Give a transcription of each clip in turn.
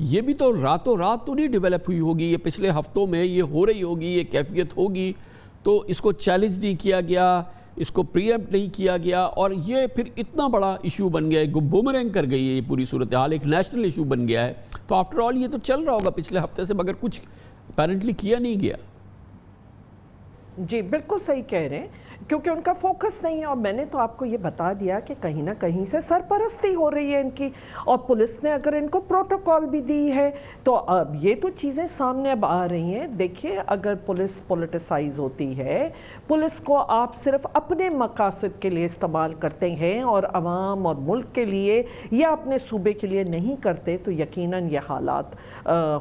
یہ بھی تو راتوں رات تو نہیں ڈیولپ ہوئی ہوگی، یہ پچھلے ہفتوں میں یہ ہو رہی ہوگی، یہ کیفیت ہوگی، تو اس کو چیلنج نہیں کیا گیا، اس کو پری ایمپٹ نہیں کیا گیا، اور یہ پھر اتنا بڑا ایشو بن گیا ہے، بومرنگ کر گئی ہے یہ پوری صورتحال، ایک نیشنل ایشو بن گیا ہے. تو آفٹر آل یہ تو چل رہا ہوگا پچھلے ہفتے سے، مگر کچھ اپیرنٹلی کیا نہیں گیا. جی بالکل صحیح کہہ رہے ہیں، کیونکہ ان کا فوکس نہیں ہے. اور میں نے تو آپ کو یہ بتا دیا کہ کہیں نہ کہیں سے سرپرستی ہو رہی ہے ان کی، اور پولیس نے اگر ان کو پروٹوکول بھی دی ہے تو اب یہ تو چیزیں سامنے اب آ رہی ہیں. دیکھیے اگر پولیس پولیٹیسائز ہوتی ہے، پولیس کو آپ صرف اپنے مقاصد کے لیے استعمال کرتے ہیں اور عوام اور ملک کے لیے یا اپنے صوبے کے لیے نہیں کرتے، تو یقیناً یہ حالات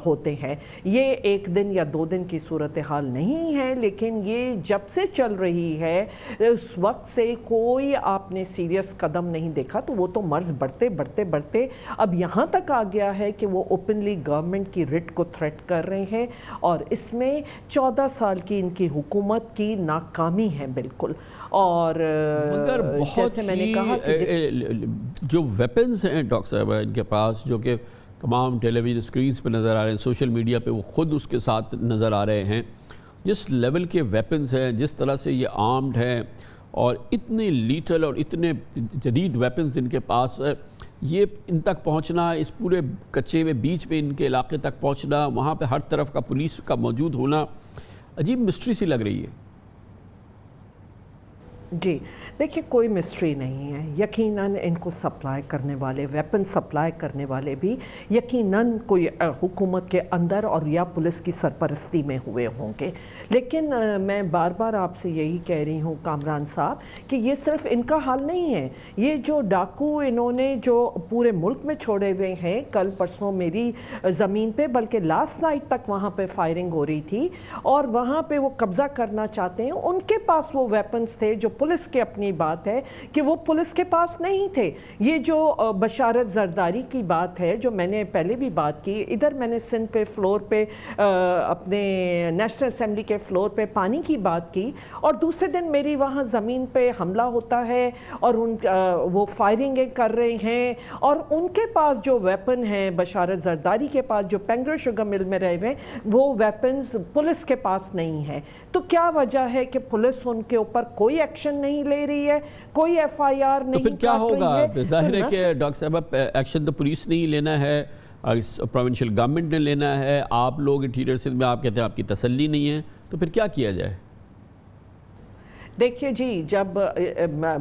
ہوتے ہیں. یہ ایک دن یا 2 دن کی صورتحال نہیں ہے، لیکن یہ جب سے چل رہی ہے اس وقت سے کوئی آپ نے سیریس قدم نہیں دیکھا. تو وہ تو مرض بڑھتے بڑھتے بڑھتے اب یہاں تک آ گیا ہے کہ وہ اوپنلی گورنمنٹ کی رٹ کو تھریٹ کر رہے ہیں، اور اس میں 14 سال کی ان کی حکومت کی ناکامی ہے بالکل. اور مگر جیسے میں نے کہا کہ جو ویپنز ہیں ڈاکٹر صاحب ان کے پاس، جو کہ تمام ٹیلی ویژن اسکرینز پہ نظر آ رہے ہیں، سوشل میڈیا پہ وہ خود اس کے ساتھ نظر آ رہے ہیں، جس لیول کے ویپنز ہیں، جس طرح سے یہ آرمڈ ہیں اور اتنے لیٹل اور اتنے جدید ویپنز ان کے پاس، یہ ان تک پہنچنا، اس پورے کچے میں بیچ میں ان کے علاقے تک پہنچنا، وہاں پہ ہر طرف کا پولیس کا موجود ہونا، عجیب مسٹری سی لگ رہی ہے. جی دیکھیے کوئی مسٹری نہیں ہے. یقیناً ان کو سپلائی کرنے والے، ویپن سپلائی کرنے والے بھی یقیناً کوئی حکومت کے اندر اور یا پولیس کی سرپرستی میں ہوئے ہوں گے. لیکن میں بار بار آپ سے یہی کہہ رہی ہوں کامران صاحب کہ یہ صرف ان کا حال نہیں ہے. یہ جو ڈاکو انہوں نے جو پورے ملک میں چھوڑے ہوئے ہیں، کل پرسوں میری زمین پہ، بلکہ لاسٹ نائٹ تک وہاں پہ فائرنگ ہو رہی تھی اور وہاں پہ وہ قبضہ کرنا چاہتے ہیں. ان کے پاس وہ ویپنز تھے جو پولیس کے اپنی بات ہے کہ وہ پولیس کے پاس نہیں تھے. یہ جو بشارت زرداری کی بات ہے جو میں نے پہلے بھی بات کی، ادھر میں نے سندھ پہ فلور پہ اپنے نیشنل اسمبلی کے فلور پہ پانی کی بات کی، اور دوسرے دن میری وہاں زمین پہ حملہ ہوتا ہے اور وہ فائرنگیں کر رہے ہیں، اور ان کے پاس جو ویپن ہیں، بشارت زرداری کے پاس جو پینگرو شوگر مل میں رہے ہوئے، وہ ویپنز پولیس کے پاس نہیں ہے. تو کیا وجہ ہے کہ پولیس ان کے اوپر کوئی ایکشن نہیں لے رہی ہے، کوئی ایف آئی آر نہیں تو پھر کیا ہوگا؟ ظاہر ہے کہ ڈاکٹر صاحب ایکشن تو پولیس نے ہی لینا ہے، پروونشل گورنمنٹ نے لینا ہے. آپ لوگ انٹیریئر سندھ میں آپ کہتے ہیں آپ کی تسلی نہیں ہے، تو پھر کیا کیا جائے؟ دیکھیے جی، جب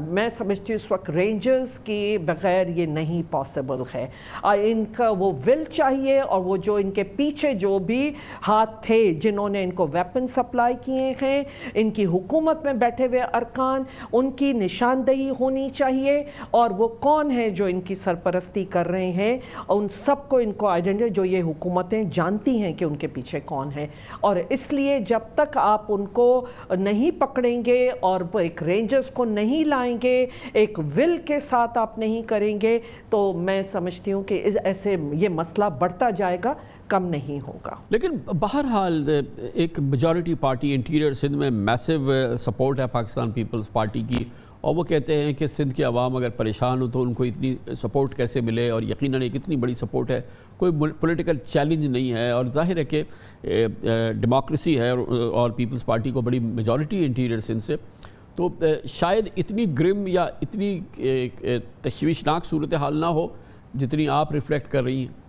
میں سمجھتی ہوں اس وقت رینجرز کے بغیر یہ نہیں پاسبل ہے. ان کا وہ ول چاہیے، اور وہ جو ان کے پیچھے جو بھی ہاتھ تھے جنہوں نے ان کو ویپن سپلائی کیے ہیں، ان کی حکومت میں بیٹھے ہوئے ارکان، ان کی نشاندہی ہونی چاہیے، اور وہ کون ہیں جو ان کی سرپرستی کر رہے ہیں، اور ان سب کو ان کو آئیڈینٹی، جو یہ حکومتیں جانتی ہیں کہ ان کے پیچھے کون ہیں. اور اس لیے جب تک آپ ان کو نہیں پکڑیں گے اور ایک رینجرز کو نہیں لائیں گے، ایک ول کے ساتھ آپ نہیں کریں گے، تو میں سمجھتی ہوں کہ ایسے یہ مسئلہ بڑھتا جائے گا، کم نہیں ہوگا. لیکن بہرحال ایک میجورٹی پارٹی انٹیریئر سندھ میں میسو سپورٹ ہے پاکستان پیپلز پارٹی کی، اور وہ کہتے ہیں کہ سندھ کے عوام اگر پریشان ہو تو ان کو اتنی سپورٹ کیسے ملے، اور یقیناً ایک اتنی بڑی سپورٹ ہے، کوئی پولیٹیکل چیلنج نہیں ہے. اور ظاہر ہے کہ ڈیموکریسی ہے اور پیپلز پارٹی کو بڑی میجورٹی ہے انٹیریئر سندھ سے، تو شاید اتنی گرم یا اتنی تشویشناک صورتحال نہ ہو جتنی آپ ریفلیکٹ کر رہی ہیں.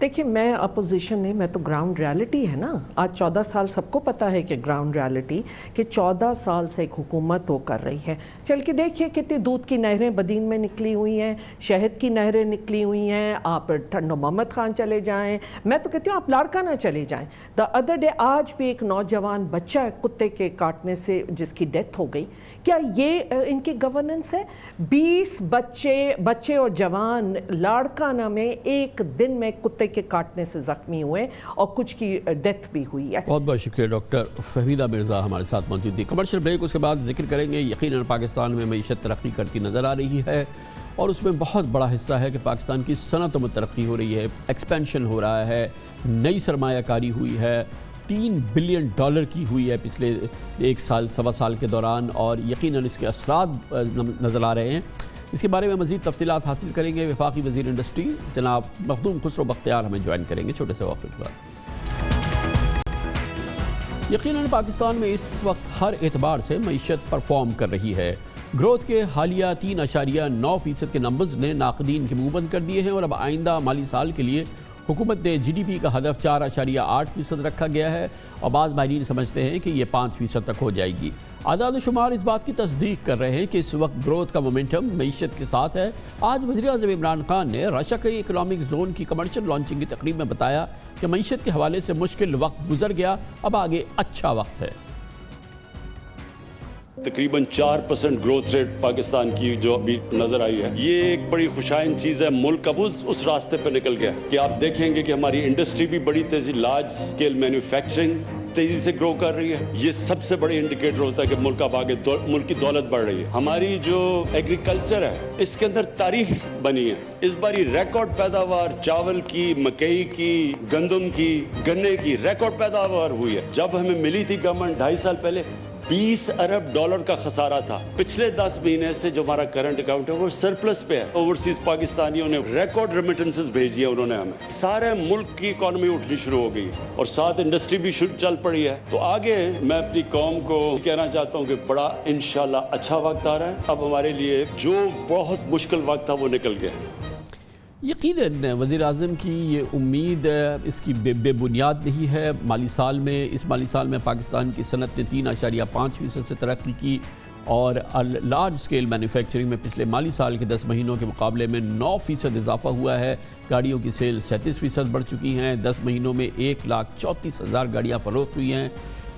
دیکھیے میں اپوزیشن نہیں، میں تو گراؤنڈ ریالٹی ہے نا. آج 14 سال سب کو پتا ہے کہ گراؤنڈ ریالٹی کہ 14 سال سے ایک حکومت وہ کر رہی ہے. چل کے دیکھیے کتنی دودھ کی نہریں بدین میں نکلی ہوئی ہیں، شہد کی نہریں نکلی ہوئی ہیں. آپ ٹھنڈو محمد خان چلے جائیں، میں تو کہتی ہوں آپ لاڑکانہ چلے جائیں. دا ادر ڈے آج بھی ایک نوجوان بچہ کتے کے کاٹنے سے جس کی ڈیتھ ہو گئی. کیا یہ ان کی گورننس ہے؟ 20 بچے اور جوان لاڑکانہ میں ایک دن میں کتے کے کاٹنے سے زخمی ہوئے، اور کچھ کی ڈیتھ بھی ہوئی ہے. بہت بہت شکریہ ڈاکٹر فہمیدہ مرزا ہمارے ساتھ موجود تھی. کمرشل بریک، اس کے بعد ذکر کریں گے. یقیناً پاکستان میں معیشت ترقی کرتی نظر آ رہی ہے، اور اس میں بہت بڑا حصہ ہے کہ پاکستان کی صنعتوں میں ترقی ہو رہی ہے، ایکسپینشن ہو رہا ہے، نئی سرمایہ کاری ہوئی ہے، $3 بلین کی ہوئی ہے پچھلے 1 سال سوا سال کے دوران، اور یقیناً اس کے اثرات نظر آ رہے ہیں. اس کے بارے میں مزید تفصیلات حاصل کریں گے وفاقی وزیر انڈسٹری جناب مخدوم خسرو بختیار ہمیں جوائن کریں گے چھوٹے سے وقفے کے بعد۔ یقیناً پاکستان میں اس وقت ہر اعتبار سے معیشت پرفارم کر رہی ہے۔ گروتھ کے حالیہ 3.9% کے نمبرز نے ناقدین کے منہ بند کر دیے ہیں اور اب آئندہ مالی سال کے لیے حکومت نے جی ڈی پی کا ہدف 4.8% رکھا گیا ہے اور بعض ماہرین سمجھتے ہیں کہ یہ 5% تک ہو جائے گی۔ اعداد و شمار اس بات کی تصدیق کر رہے ہیں کہ اس وقت گروتھ کا مومنٹم معیشت کے ساتھ ہے۔ آج وزیر اعظم عمران خان نے راشاکی اکنامک زون کی کمرشل لانچنگ کی تقریب میں بتایا کہ معیشت کے حوالے سے مشکل وقت گزر گیا، اب آگے اچھا وقت ہے۔ تقریباً 4% گروتھ ریٹ پاکستان کی جو ابھی نظر آئی ہے، یہ ایک بڑی خوشائن چیز ہے۔ ملک اب اس راستے پہ نکل گیا کہ آپ دیکھیں گے کہ ہماری انڈسٹری بھی بڑی تیزی، لارج سکیل مینوفیکچرنگ تیزی سے گرو کر رہی ہے۔ یہ سب سے بڑی انڈیکیٹر ہوتا ہے کہ ملک اب آگے ملک کی دولت بڑھ رہی ہے۔ ہماری جو ایگریکلچر ہے اس کے اندر تاریخ بنی ہے۔ اس باری ریکارڈ پیداوار چاول کی، مکئی کی، گندم کی، گنے کی ریکارڈ پیداوار ہوئی ہے۔ جب ہمیں ملی تھی گورنمنٹ 2.5 سال پہلے، $20 ارب کا خسارہ تھا۔ پچھلے 10 مہینے سے جو ہمارا کرنٹ اکاؤنٹ ہے وہ سرپلس پہ ہے۔ اوورسیز پاکستانیوں نے ریکارڈ ریمیٹنسز بھیجی ہے انہوں نے ہمیں۔ سارے ملک کی اکانومی اٹھنی شروع ہو گئی اور ساتھ انڈسٹری بھی چل پڑی ہے۔ تو آگے میں اپنی قوم کو کہنا چاہتا ہوں کہ بڑا انشاءاللہ اچھا وقت آ رہا ہے۔ اب ہمارے لیے جو بہت مشکل وقت تھا وہ نکل گیا۔ یقیناً وزیر اعظم کی یہ امید اس کی بے بنیاد نہیں ہے۔ اس مالی سال میں پاکستان کی صنعت نے 3.5% سے ترقی کی اور لارج سکیل مینوفیکچرنگ میں پچھلے مالی سال کے 10 مہینوں کے مقابلے میں 9% اضافہ ہوا ہے۔ گاڑیوں کی سیل 37% بڑھ چکی ہیں۔ 10 مہینوں میں 1,34,000 گاڑیاں فروخت ہوئی ہیں۔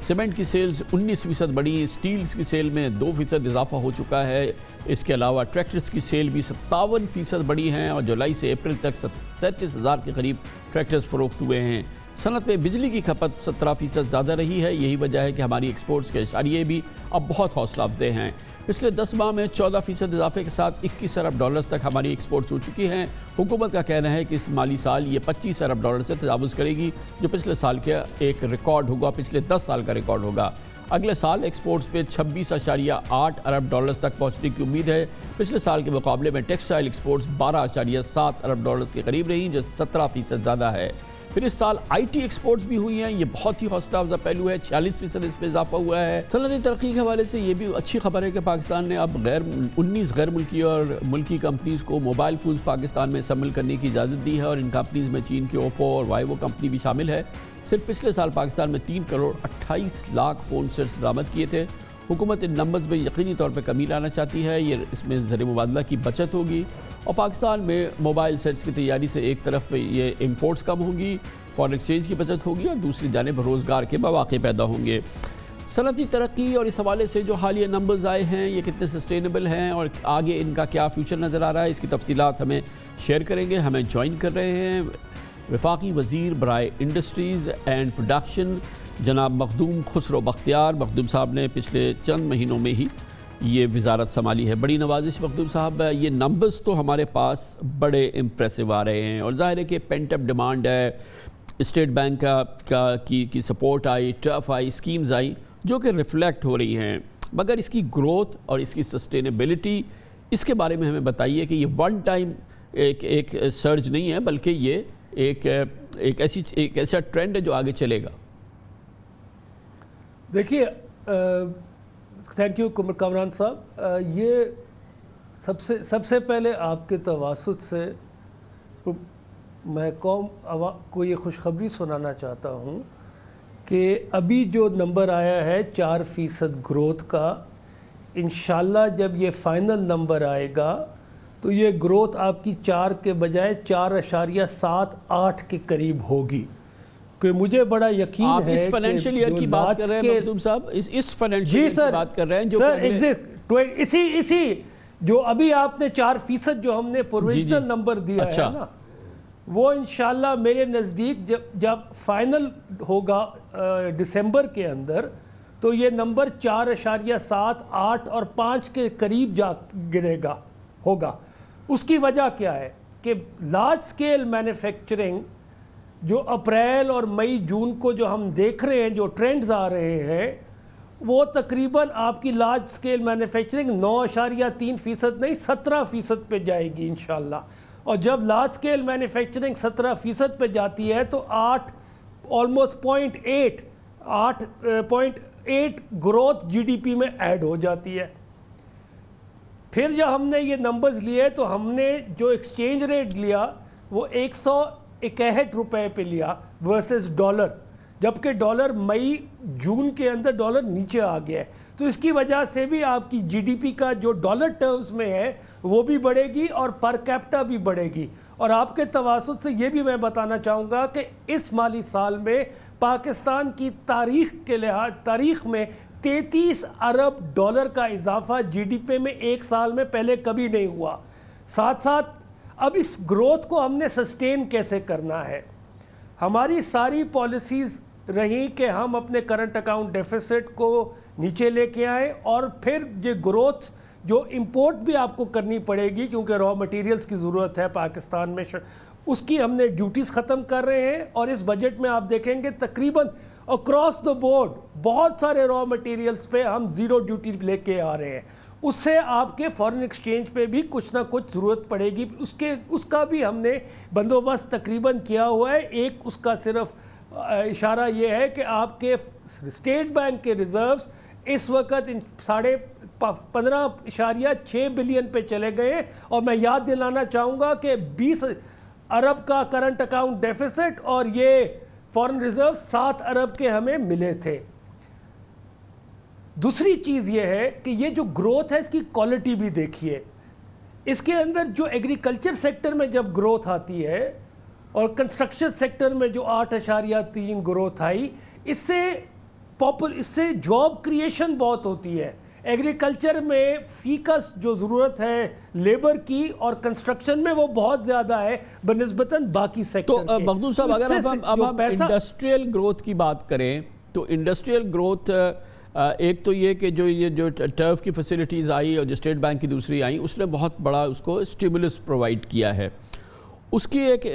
سیمنٹ کی سیلز 19% بڑھی، سٹیلز کی سیل میں 2% اضافہ ہو چکا ہے۔ اس کے علاوہ ٹریکٹرز کی سیل بھی 57% بڑھی ہیں اور جولائی سے اپریل تک 37,000 کے قریب ٹریکٹرز فروخت ہوئے ہیں۔ صنعت میں بجلی کی کھپت 17% زیادہ رہی ہے۔ یہی وجہ ہے کہ ہماری ایکسپورٹس کے اشاریے بھی اب بہت حوصلہ افزا ہیں۔ پچھلے 10 ماہ میں 14% اضافے کے ساتھ $21 ارب تک ہماری ایکسپورٹس ہو چکی ہیں۔ حکومت کا کہنا ہے کہ اس مالی سال یہ $25 ارب سے تجاوز کرے گی، جو پچھلے سال کا ایک ریکارڈ ہوگا، پچھلے 10 سال کا ریکارڈ ہوگا۔ اگلے سال ایکسپورٹس پہ $26.8 ارب تک پہنچنے کی امید ہے۔ پچھلے سال کے مقابلے میں ٹیکسٹائل ایکسپورٹس $12.7 ارب کے قریب رہیں، جو 17% زیادہ ہے۔ پھر اس سال آئی ٹی ایکسپورٹس بھی ہوئی ہیں، یہ بہت ہی حوصلہ افزا پہلو ہے، 46% اس پہ اضافہ ہوا ہے۔ صنعتی ترقی کے حوالے سے یہ بھی اچھی خبر ہے کہ پاکستان نے اب 19 غیر ملکی اور ملکی کمپنیز کو موبائل فونز پاکستان میں اسمبل کرنے کی اجازت دی ہے اور ان کمپنیز میں چین کے اوپو اور وائیو کمپنی بھی شامل ہے۔ صرف پچھلے سال پاکستان میں 3.28 کروڑ فون سیٹس درآمد کیے تھے۔ حکومت ان نمبرز میں یقینی طور پہ کمی لانا چاہتی ہے، اس میں زر مبادلہ کی بچت ہوگی اور پاکستان میں موبائل سیٹس کی تیاری سے ایک طرف یہ امپورٹس کم ہوں گی، فارن ایکسچینج کی بچت ہوگی اور دوسری جانب روزگار کے مواقع پیدا ہوں گے۔ صنعتی ترقی اور اس حوالے سے جو حالیہ نمبرز آئے ہیں یہ کتنے سسٹینیبل ہیں اور آگے ان کا کیا فیوچر نظر آ رہا ہے، اس کی تفصیلات ہمیں شیئر کریں گے۔ ہمیں جوائن کر رہے ہیں وفاقی وزیر برائے انڈسٹریز اینڈ پروڈکشن جناب مخدوم خسرو بختیار۔ مخدوم صاحب نے پچھلے چند مہینوں میں ہی یہ وزارت سنبھالی ہے۔ بڑی نوازش مخدوم صاحب، یہ نمبرز تو ہمارے پاس بڑے امپریسو آ رہے ہیں اور ظاہر ہے کہ پینٹ اپ ڈیمانڈ ہے، اسٹیٹ بینک کی support I, turf I, schemes آئی جو کہ ریفلیکٹ ہو رہی ہیں، مگر اس کی گروتھ اور اس کی سسٹینیبلٹی، اس کے بارے میں ہمیں بتائیے کہ یہ ون ٹائم ایک سرج نہیں ہے بلکہ یہ ایک ایسا ٹرینڈ ہے جو آگے چلے گا۔ دیکھیے، تھینک یو کامران صاحب، یہ سب سے پہلے آپ کے تواسط سے میں قوم کو یہ خوشخبری سنانا چاہتا ہوں کہ ابھی جو نمبر آیا ہے 4% گروتھ کا، انشاءاللہ جب یہ فائنل نمبر آئے گا تو یہ گروتھ آپ کی 4 کے بجائے 4.78 کے قریب ہوگی، کہ مجھے بڑا یقین ہے آپ اس فائنینشیل ایئر کی بات کر رہے ہیں مخدوم صاحب، اس فائنینشیل ایئر کی بات کر رہے ہیں جو اسی جو ابھی آپ نے 4% جو ہم نے پروویژنل نمبر دیا ہے نا، وہ انشاءاللہ میرے نزدیک جب فائنل ہوگا دسمبر کے اندر تو یہ نمبر 4.78 اور 5 کے قریب جا گرے گا ہوگا۔ اس کی وجہ کیا ہے کہ لارج سکیل مینوفیکچرنگ جو اپریل اور مئی جون کو جو ہم دیکھ رہے ہیں، جو ٹرینڈز آ رہے ہیں، وہ تقریباً آپ کی لارج سکیل مینوفیکچرنگ 9.3% نہیں 17% پہ جائے گی انشاءاللہ. اور جب لارج سکیل مینوفیکچرنگ 17% پہ جاتی ہے تو 8 گروتھ جی ڈی پی میں ایڈ ہو جاتی ہے. پھر جب ہم نے یہ نمبرز لیے تو ہم نے جو ایکسچینج ریٹ لیا وہ 161 روپے پہ لیا ورسز ڈالر، جبکہ ڈالر مئی جون کے اندر ڈالر نیچے آ گیا ہے. تو اس کی وجہ سے بھی آپ کی جی ڈی پی کا جو ڈالر ٹرمز میں ہے وہ بھی بڑھے گی اور پر کیپٹا بھی بڑھے گی. اور آپ کے تواسط سے یہ بھی میں بتانا چاہوں گا کہ اس مالی سال میں پاکستان کی تاریخ میں 33 ارب ڈالر کا اضافہ جی ڈی پی میں ایک سال میں پہلے کبھی نہیں ہوا. ساتھ ساتھ اب اس گروتھ کو ہم نے سسٹین کیسے کرنا ہے. ہماری ساری پالیسیز رہی کہ ہم اپنے کرنٹ اکاؤنٹ ڈیفیسٹ کو نیچے لے کے آئیں اور پھر یہ گروتھ جو امپورٹ بھی آپ کو کرنی پڑے گی کیونکہ را مٹیریلز کی ضرورت ہے پاکستان میں، اس کی ہم نے ڈیوٹیز ختم کر رہے ہیں. اور اس بجٹ میں آپ دیکھیں گے تقریباً اکراس دا بورڈ بہت سارے را مٹیریلز پہ ہم زیرو ڈیوٹی لے کے آ رہے ہیں. اس سے آپ کے فارن ایکسچینج پہ بھی کچھ نہ کچھ ضرورت پڑے گی. اس کا بھی ہم نے بندوبست تقریباً کیا ہوا ہے. ایک اس کا صرف اشارہ یہ ہے کہ آپ کے اسٹیٹ بینک کے ریزروز اس وقت 15.6 بلین پہ چلے گئے ہیں. اور میں یاد دلانا چاہوں گا کہ 20 ارب کا کرنٹ اکاؤنٹ ڈیفیسٹ اور یہ فارن ریزرو 7 ارب کے ہمیں ملے تھے. دوسری چیز یہ ہے کہ یہ جو گروتھ ہے اس کی کوالٹی بھی دیکھیے. اس کے اندر جو ایگریکلچر سیکٹر میں جب گروتھ آتی ہے اور کنسٹرکشن سیکٹر میں جو 8.3 گروتھ آئی، اس سے جاب کریشن بہت ہوتی ہے. ایگریکلچر میں فیکس جو ضرورت ہے لیبر کی اور کنسٹرکشن میں وہ بہت زیادہ ہے بنسبتاً باقی سیکٹر کے. تو مخدوم صاحب اگر اب ہم انڈسٹریل گروتھ کی بات کریں تو انڈسٹریل گروتھ ایک تو یہ کہ جو ٹرف کی فیسلٹیز آئی اور جو اسٹیٹ بینک کی دوسری آئیں اس نے بہت بڑا اس کو اسٹیمولس پرووائڈ کیا ہے. اس کی ایک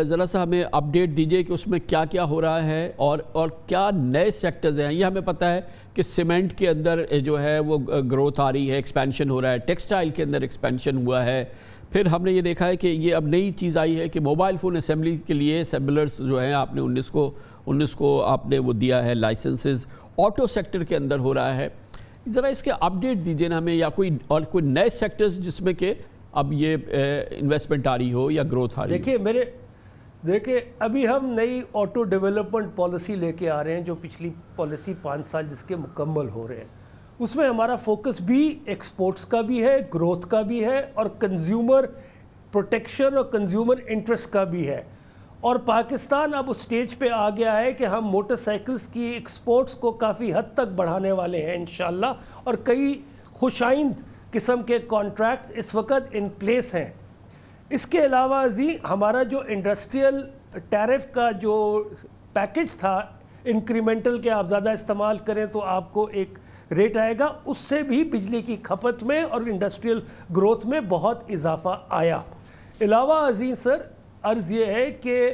ذرا سا ہمیں اپڈیٹ دیجئے کہ اس میں کیا کیا ہو رہا ہے اور کیا نئے سیکٹرز ہیں. یہ ہمیں پتہ ہے کہ سیمنٹ کے اندر جو ہے وہ گروتھ آ رہی ہے، ایکسپینشن ہو رہا ہے، ٹیکسٹائل کے اندر ایکسپینشن ہوا ہے. پھر ہم نے یہ دیکھا ہے کہ یہ اب نئی چیز آئی ہے کہ موبائل فون اسمبلی کے لیے اسمبلرز جو ہیں آپ نے 19 کو آپ نے وہ دیا ہے لائسنسز. آٹو سیکٹر کے اندر ہو رہا ہے. ذرا اس کے اپڈیٹ دیجئے نا ہمیں، یا کوئی نئے سیکٹرز جس میں کہ اب یہ انویسٹمنٹ آ رہی ہو یا گروتھ آ رہی ہو. دیکھیں ابھی ہم نئی آٹو ڈیولپمنٹ پالیسی لے کے آ رہے ہیں جو پچھلی پالیسی 5 سال جس کے مکمل ہو رہے ہیں. اس میں ہمارا فوکس بھی ایکسپورٹس کا بھی ہے، گروتھ کا بھی ہے اور کنزیومر پروٹیکشن اور کنزیومر انٹرسٹ کا بھی ہے. اور پاکستان اب اس سٹیج پہ آ گیا ہے کہ ہم موٹر سائیکلز کی ایکسپورٹس کو کافی حد تک بڑھانے والے ہیں انشاءاللہ. اور کئی خوشائند قسم کے کانٹریکٹس اس وقت ان پلیس ہیں. اس کے علاوہ ہمارا جو انڈسٹریل ٹیرف کا جو پیکج تھا انکریمنٹل کے آپ زیادہ استعمال کریں تو آپ کو ایک ریٹ آئے گا، اس سے بھی بجلی کی کھپت میں اور انڈسٹریل گروتھ میں بہت اضافہ آیا. علاوہ ازیں سر عرض یہ ہے کہ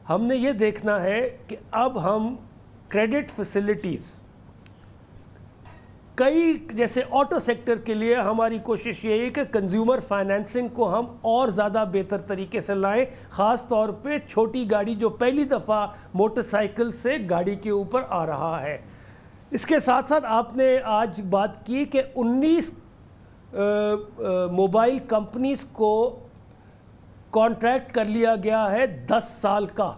ہم نے یہ دیکھنا ہے کہ اب ہم کریڈٹ فیسلٹیز کئی جیسے آٹو سیکٹر کے لیے ہماری کوشش یہ ہے کہ کنزیومر فائنینسنگ کو ہم اور زیادہ بہتر طریقے سے لائیں، خاص طور پہ چھوٹی گاڑی جو پہلی دفعہ موٹر سائیکل سے گاڑی کے اوپر آ رہا ہے. اس کے ساتھ ساتھ آپ نے آج بات کی کہ 19 موبائل کمپنیز کو کانٹریکٹ کر لیا گیا ہے 10 سال کا.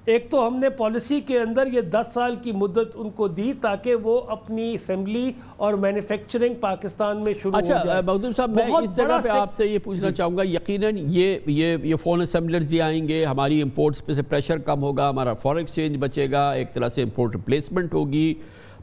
ایک تو ہم نے پالیسی کے اندر یہ 10 سال کی مدت ان کو دی تاکہ وہ اپنی اسمبلی اور مینوفیکچرنگ پاکستان میں شروع ہو جائے. اچھا مخدوم صاحب میں اس جگہ پہ آپ سے یہ پوچھنا چاہوں گا، یقیناً یہ فون اسمبلرز یہ آئیں گے، ہماری امپورٹس پہ سے پریشر کم ہوگا، ہمارا فورن ایکسچینج بچے گا، ایک طرح سے امپورٹ ریپلیسمنٹ ہوگی،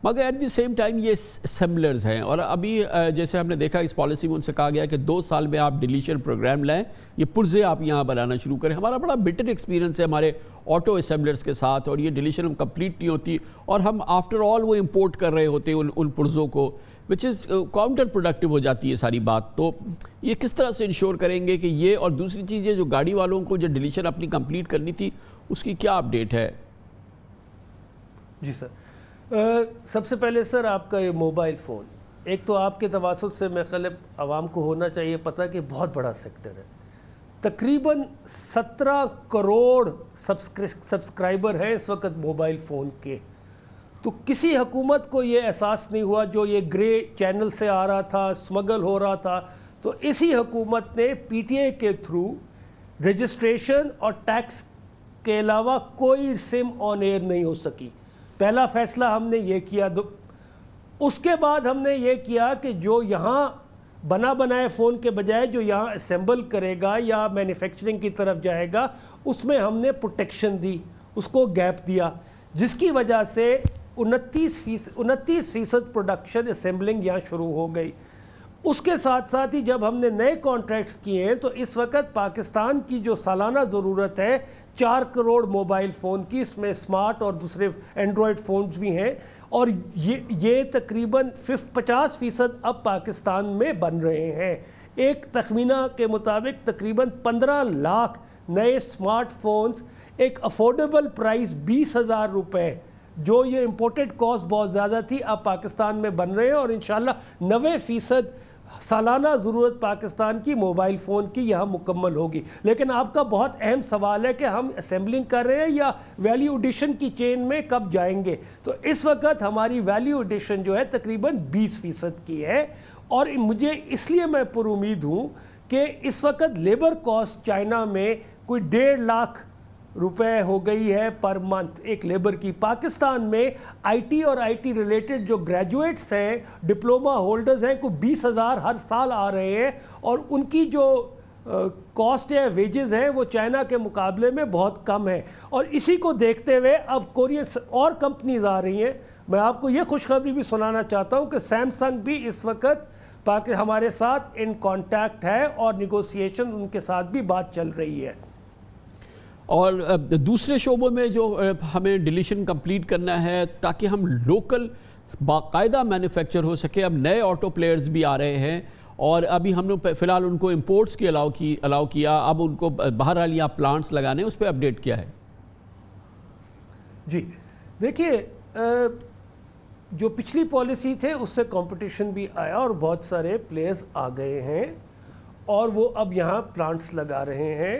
مگر ایٹ دی سیم ٹائم یہ اسمبلرز ہیں. اور ابھی جیسے ہم نے دیکھا اس پالیسی میں ان سے کہا گیا کہ 2 سال میں آپ ڈیلیشن پروگرام لائیں، یہ پرزے آپ یہاں بنانا شروع کریں. ہمارا بڑا بٹر ایکسپیرینس ہے ہمارے آٹو اسمبلرز کے ساتھ، اور یہ ڈیلیشن ہم کمپلیٹ نہیں ہوتی اور ہم آفٹر آل وہ امپورٹ کر رہے ہوتے ہیں ان پرزوں کو، وچ از کاؤنٹر پروڈکٹیو ہو جاتی ہے ساری بات. تو یہ کس طرح سے انشور کریں گے کہ یہ، اور دوسری چیز یہ جو گاڑی والوں کو جو ڈیلیشن اپنی کمپلیٹ کرنی تھی اس کی کیا اپڈیٹ ہے؟ جی سر، سب سے پہلے سر آپ کا یہ موبائل فون، ایک تو آپ کے تواسط سے میں خیال عوام کو ہونا چاہیے پتہ کہ بہت بڑا سیکٹر ہے، تقریباً 17 کروڑ سبسکرائبر ہیں اس وقت موبائل فون کے. تو کسی حکومت کو یہ احساس نہیں ہوا، جو یہ گرے چینل سے آ رہا تھا، اسمگل ہو رہا تھا، تو اسی حکومت نے پی ٹی آئی کے تھرو رجسٹریشن اور ٹیکس کے علاوہ کوئی سم آن ایئر نہیں ہو سکی. پہلا فیصلہ ہم نے یہ کیا. اس کے بعد ہم نے یہ کیا کہ جو یہاں بنا بنائے فون کے بجائے جو یہاں اسمبل کرے گا یا مینوفیکچرنگ کی طرف جائے گا، اس میں ہم نے پروٹیکشن دی، اس کو گیپ دیا، جس کی وجہ سے 29% پروڈکشن اسمبلنگ یہاں شروع ہو گئی. اس کے ساتھ ساتھ ہی جب ہم نے نئے کانٹریکٹس کیے ہیں تو اس وقت پاکستان کی جو سالانہ ضرورت ہے 4 کروڑ موبائل فون کی، اس میں اسمارٹ اور دوسرے اینڈرائڈ فونز بھی ہیں، اور یہ تقریباً 50% اب پاکستان میں بن رہے ہیں. ایک تخمینہ کے مطابق تقریباً 15 لاکھ نئے اسمارٹ فونز ایک افورڈیبل پرائز 20,000 روپے، جو یہ امپورٹڈ کاسٹ بہت زیادہ تھی، اب پاکستان میں بن رہے ہیں، اور انشاءاللہ 90% سالانہ ضرورت پاکستان کی موبائل فون کی یہاں مکمل ہوگی. لیکن آپ کا بہت اہم سوال ہے کہ ہم اسمبلنگ کر رہے ہیں یا ویلیو ایڈیشن کی چین میں کب جائیں گے. تو اس وقت ہماری ویلیو ایڈیشن جو ہے تقریباً 20% کی ہے، اور مجھے اس لیے میں پر امید ہوں کہ اس وقت لیبر کاسٹ چائنا میں کوئی 1.5 لاکھ روپے ہو گئی ہے پر منتھ ایک لیبر کی. پاکستان میں آئی ٹی اور آئی ٹی ریلیٹڈ جو گریجویٹس ہیں، ڈپلومہ ہولڈرز ہیں، کوئی 20,000 ہر سال آ رہے ہیں، اور ان کی جو کاسٹ ہے، ویجز ہیں، وہ چائنا کے مقابلے میں بہت کم ہے. اور اسی کو دیکھتے ہوئے اب کورین اور کمپنیز آ رہی ہیں. میں آپ کو یہ خوشخبری بھی سنانا چاہتا ہوں کہ سیمسنگ بھی اس وقت ہمارے ساتھ ان کانٹیکٹ ہے، اور نیگوسیشن ان کے ساتھ بھی بات چل رہی ہے. اور دوسرے شعبوں میں جو ہمیں ڈیلیشن کمپلیٹ کرنا ہے تاکہ ہم لوکل باقاعدہ مینوفیکچر ہو سکے. اب نئے آٹو پلیئرز بھی آ رہے ہیں، اور ابھی ہم نے فی الحال ان کو امپورٹس کی الاؤ کیا، اب ان کو باہر والی پلانٹس لگانے، اس پہ اپڈیٹ کیا ہے؟ جی دیکھیے، جو پچھلی پالیسی تھے اس سے کمپٹیشن بھی آیا، اور بہت سارے پلیئرز آ گئے ہیں، اور وہ اب یہاں پلانٹس لگا رہے ہیں،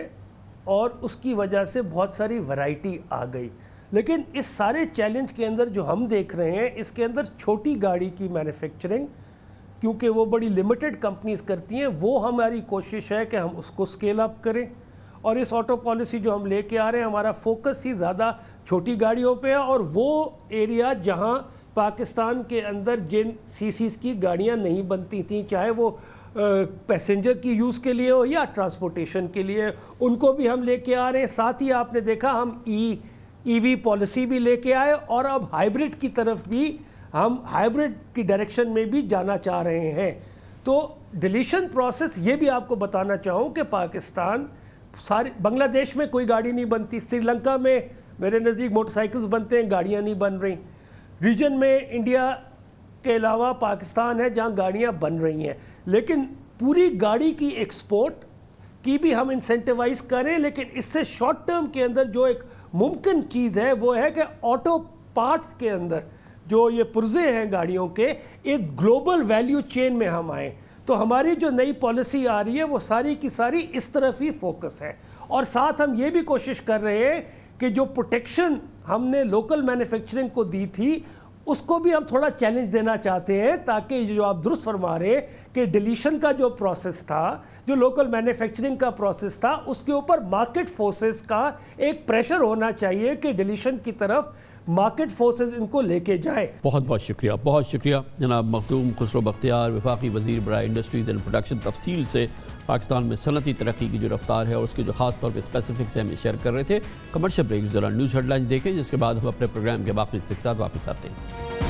اور اس کی وجہ سے بہت ساری ورائٹی آ گئی. لیکن اس سارے چیلنج کے اندر جو ہم دیکھ رہے ہیں، اس کے اندر چھوٹی گاڑی کی مینوفیکچرنگ، کیونکہ وہ بڑی لمیٹڈ کمپنیز کرتی ہیں، وہ ہماری کوشش ہے کہ ہم اس کو سکیل اپ کریں. اور اس آٹو پالیسی جو ہم لے کے آ رہے ہیں، ہمارا فوکس ہی زیادہ چھوٹی گاڑیوں پہ ہے، اور وہ ایریا جہاں پاکستان کے اندر جن سیسیز کی گاڑیاں نہیں بنتی تھیں، چاہے وہ پیسنجر کی یوز کے لیے ہو یا ٹرانسپورٹیشن کے لیے، ان کو بھی ہم لے کے آ رہے ہیں. ساتھ ہی آپ نے دیکھا ہم ای وی پالیسی بھی لے کے آئے، اور اب ہائیبرڈ کی طرف بھی ہم ہائیبرڈ کی ڈائریکشن میں بھی جانا چاہ رہے ہیں. تو ڈیلیشن پروسیس یہ بھی آپ کو بتانا چاہوں کہ پاکستان بنگلہ دیش میں کوئی گاڑی نہیں بنتی، سری لنکا میں میرے نزدیک موٹر سائیکلز بنتے ہیں، گاڑیاں نہیں بن رہی. ریجن میں انڈیا کے علاوہ پاکستان ہے جہاں گاڑیاں بن رہی ہیں. لیکن پوری گاڑی کی ایکسپورٹ کی بھی ہم انسینٹیوائز کریں، لیکن اس سے شارٹ ٹرم کے اندر جو ایک ممکن چیز ہے وہ ہے کہ آٹو پارٹس کے اندر جو یہ پرزے ہیں گاڑیوں کے، ایک گلوبل ویلیو چین میں ہم آئیں. تو ہماری جو نئی پالیسی آ رہی ہے وہ ساری کی ساری اس طرف ہی فوکس ہے. اور ساتھ ہم یہ بھی کوشش کر رہے ہیں کہ جو پروٹیکشن ہم نے لوکل مینوفیکچرنگ کو دی تھی، اس کو بھی ہم تھوڑا چیلنج دینا چاہتے ہیں، تاکہ جو آپ درست فرما رہے کہ ڈیلیشن کا جو پروسیس تھا، جو لوکل مینوفیکچرنگ کا پروسیس تھا، اس کے اوپر مارکیٹ فورسز کا ایک پریشر ہونا چاہیے کہ ڈیلیشن کی طرف مارکیٹ فورسز ان کو لے کے جائیں. بہت بہت شکریہ جناب مخدوم خسرو بختیار، وفاقی وزیر برائے انڈسٹریز اینڈ پروڈکشن. تفصیل سے پاکستان میں صنعتی ترقی کی جو رفتار ہے اور اس کی جو خاص طور پہ اسپیسیفکس ہمیں شیئر کر رہے تھے. کمرشل بریک کے دوران نیوز ہیڈ لائنز دیکھیں، جس کے بعد ہم اپنے پروگرام کے باقی حصے کے ساتھ واپس آتے ہیں.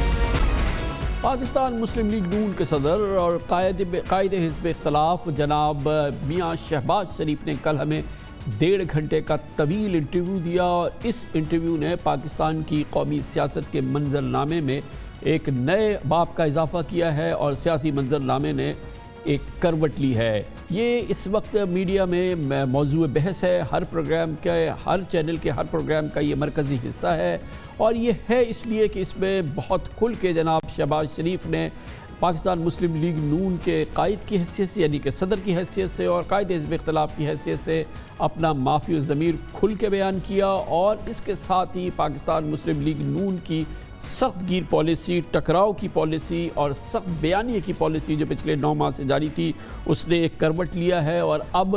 پاکستان مسلم لیگ نون کے صدر اور قائد حزب اختلاف جناب میاں شہباز شریف نے کل ہمیں 1.5 گھنٹے کا طویل انٹرویو دیا، اور اس انٹرویو نے پاکستان کی قومی سیاست کے منظرنامے میں ایک نئے باب کا اضافہ کیا ہے، اور سیاسی منظرنامے نے ایک کروٹ لی ہے. یہ اس وقت میڈیا میں موضوع بحث ہے، ہر پروگرام کے، ہر چینل کے ہر پروگرام کا یہ مرکزی حصہ ہے، اور یہ ہے اس لیے کہ اس میں بہت کھل کے جناب شہباز شریف نے پاکستان مسلم لیگ نون کے قائد کی حیثیت سے، یعنی کہ صدر کی حیثیت سے اور قائد حزب اختلاف کی حیثیت سے اپنا معافی الضمیر کھل کے بیان کیا، اور اس کے ساتھ ہی پاکستان مسلم لیگ نون کی سخت گیر پالیسی، ٹکراؤ کی پالیسی اور سخت بیانیے کی پالیسی جو پچھلے 9 ماہ سے جاری تھی، اس نے ایک کروٹ لیا ہے، اور اب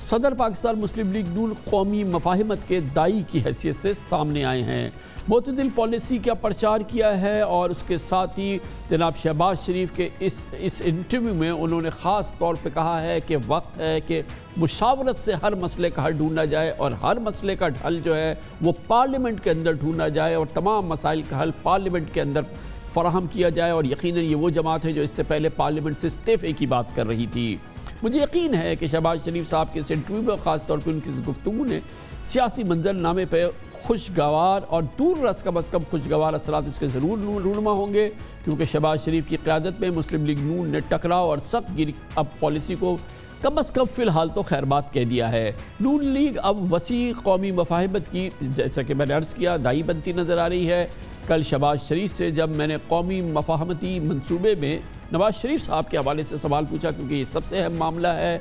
صدر پاکستان مسلم لیگ نون قومی مفاہمت کے داعی کی حیثیت سے سامنے آئے ہیں۔ معتدل پالیسی کا پرچار کیا ہے، اور اس کے ساتھ ہی جناب شہباز شریف کے اس انٹرویو میں انہوں نے خاص طور پہ کہا ہے کہ وقت ہے کہ مشاورت سے ہر مسئلے کا حل ڈھونڈا جائے، اور ہر مسئلے کا حل جو ہے وہ پارلیمنٹ کے اندر ڈھونڈا جائے، اور تمام مسائل کا حل پارلیمنٹ کے اندر فراہم کیا جائے، اور یقیناً یہ وہ جماعت ہے جو اس سے پہلے پارلیمنٹ سے استعفے کی بات کر رہی تھی۔ مجھے یقین ہے کہ شہباز شریف صاحب کے اس انٹرویو میں خاص طور پہ ان کی گفتگو نے سیاسی منظر نامے پہ خوشگوار اور دور رس کم از کم خوشگوار اثرات اس کے ضرور رونما ہوں گے، کیونکہ شہباز شریف کی قیادت میں مسلم لیگ نون نے ٹکراؤ اور سخت گیر اب پالیسی کو کم از کم فی الحال تو خیر بات کہہ دیا ہے۔ نون لیگ اب وسیع قومی مفاہمت کی، جیسا کہ میں نے عرض کیا، داعی بنتی نظر آ رہی ہے۔ کل شہباز شریف سے جب میں نے قومی مفاہمتی منصوبے میں نواز شریف صاحب کے حوالے سے سوال پوچھا، کیونکہ یہ سب سے اہم معاملہ ہے،